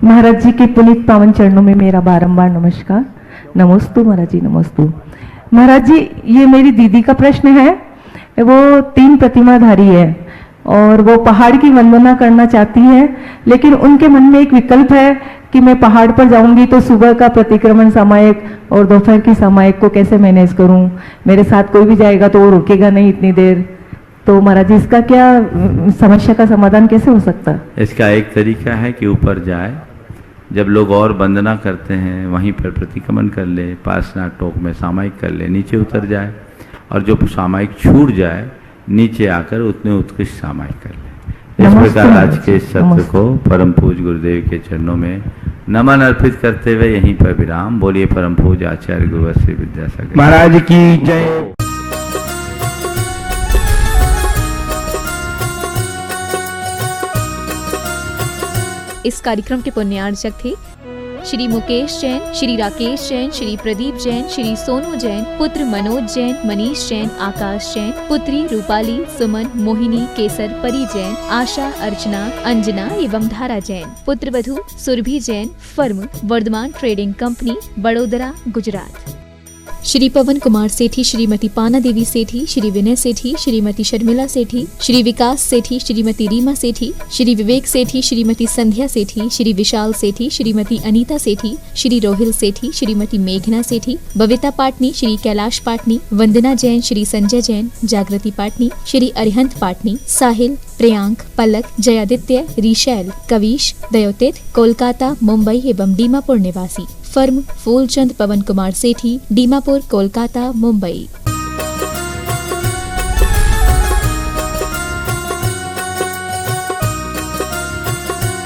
महाराज जी के पुनीत पावन चरणों में मेरा बारंबार नमस्कार। नमोस्तु महाराज जी, नमोस्तु। महाराज जी, ये मेरी दीदी का प्रश्न है। वो 3 प्रतिमाधारी है और वो पहाड़ की वंदना करना चाहती है, लेकिन उनके मन में एक विकल्प है कि मैं पहाड़ पर जाऊंगी तो सुबह का प्रतिक्रमण सामायिक और दोपहर की सामायिक को कैसे मैनेज करूं? मेरे साथ कोई भी जाएगा तो वो रुकेगा नहीं इतनी देर। तो महाराज जी, इसका क्या समस्या का समाधान कैसे हो सकता है? इसका एक तरीका है कि ऊपर जाए, जब लोग और वंदना करते हैं वहीं पर प्रतिक्रमण कर ले, पासना टोक में सामायिक कर ले, नीचे उतर जाए और जो सामायिक छूट जाए नीचे आकर उतने उत्कृष्ट सामायिक कर ले। इस प्रकार आज के इस सत्र को परम पूज्य गुरुदेव के चरणों में नमन अर्पित करते हुए यहीं पर विराम। बोलिए परम पूज्य आचार्य गुरुवर श्री विद्यासागर महाराज की जय। इस कार्यक्रम के पुण्यार्चक थे श्री मुकेश जैन, श्री राकेश जैन, श्री प्रदीप जैन, श्री सोनू जैन, पुत्र मनोज जैन, मनीष जैन, आकाश जैन, पुत्री रूपाली, सुमन, मोहिनी, केसर, परी जैन, आशा, अर्चना, अंजना एवं धारा जैन, पुत्र वधू Surbhi Jain, firm Vardhman trading company, Vadodara, Gujarat. Shri Pawan Kumar Sethi, Shrimati Pana Devi सेठी, श्री विनय सेठी, श्रीमती शर्मिला सेठी, श्री विकास सेठी, श्रीमती रीमा सेठी, श्री विवेक सेठी, श्रीमती संध्या सेठी, श्री विशाल सेठी, श्रीमती अनीता सेठी, श्री रोहिल सेठी, श्रीमती मेघना सेठी, बविता पाटनी, श्री कैलाश पाटनी, वंदना जैन, श्री संजय जैन, जागृति पाटनी, श्री अरिहंत पाटनी, साहिल, प्रियांक, पलक, जयादित्य, रिशैल, कविश, दयोतित, कोलकाता, मुंबई एवं दीमापुर निवासी। फर्म फूलचंद पवन कुमार सेठी, दीमापुर, कोलकाता, मुंबई।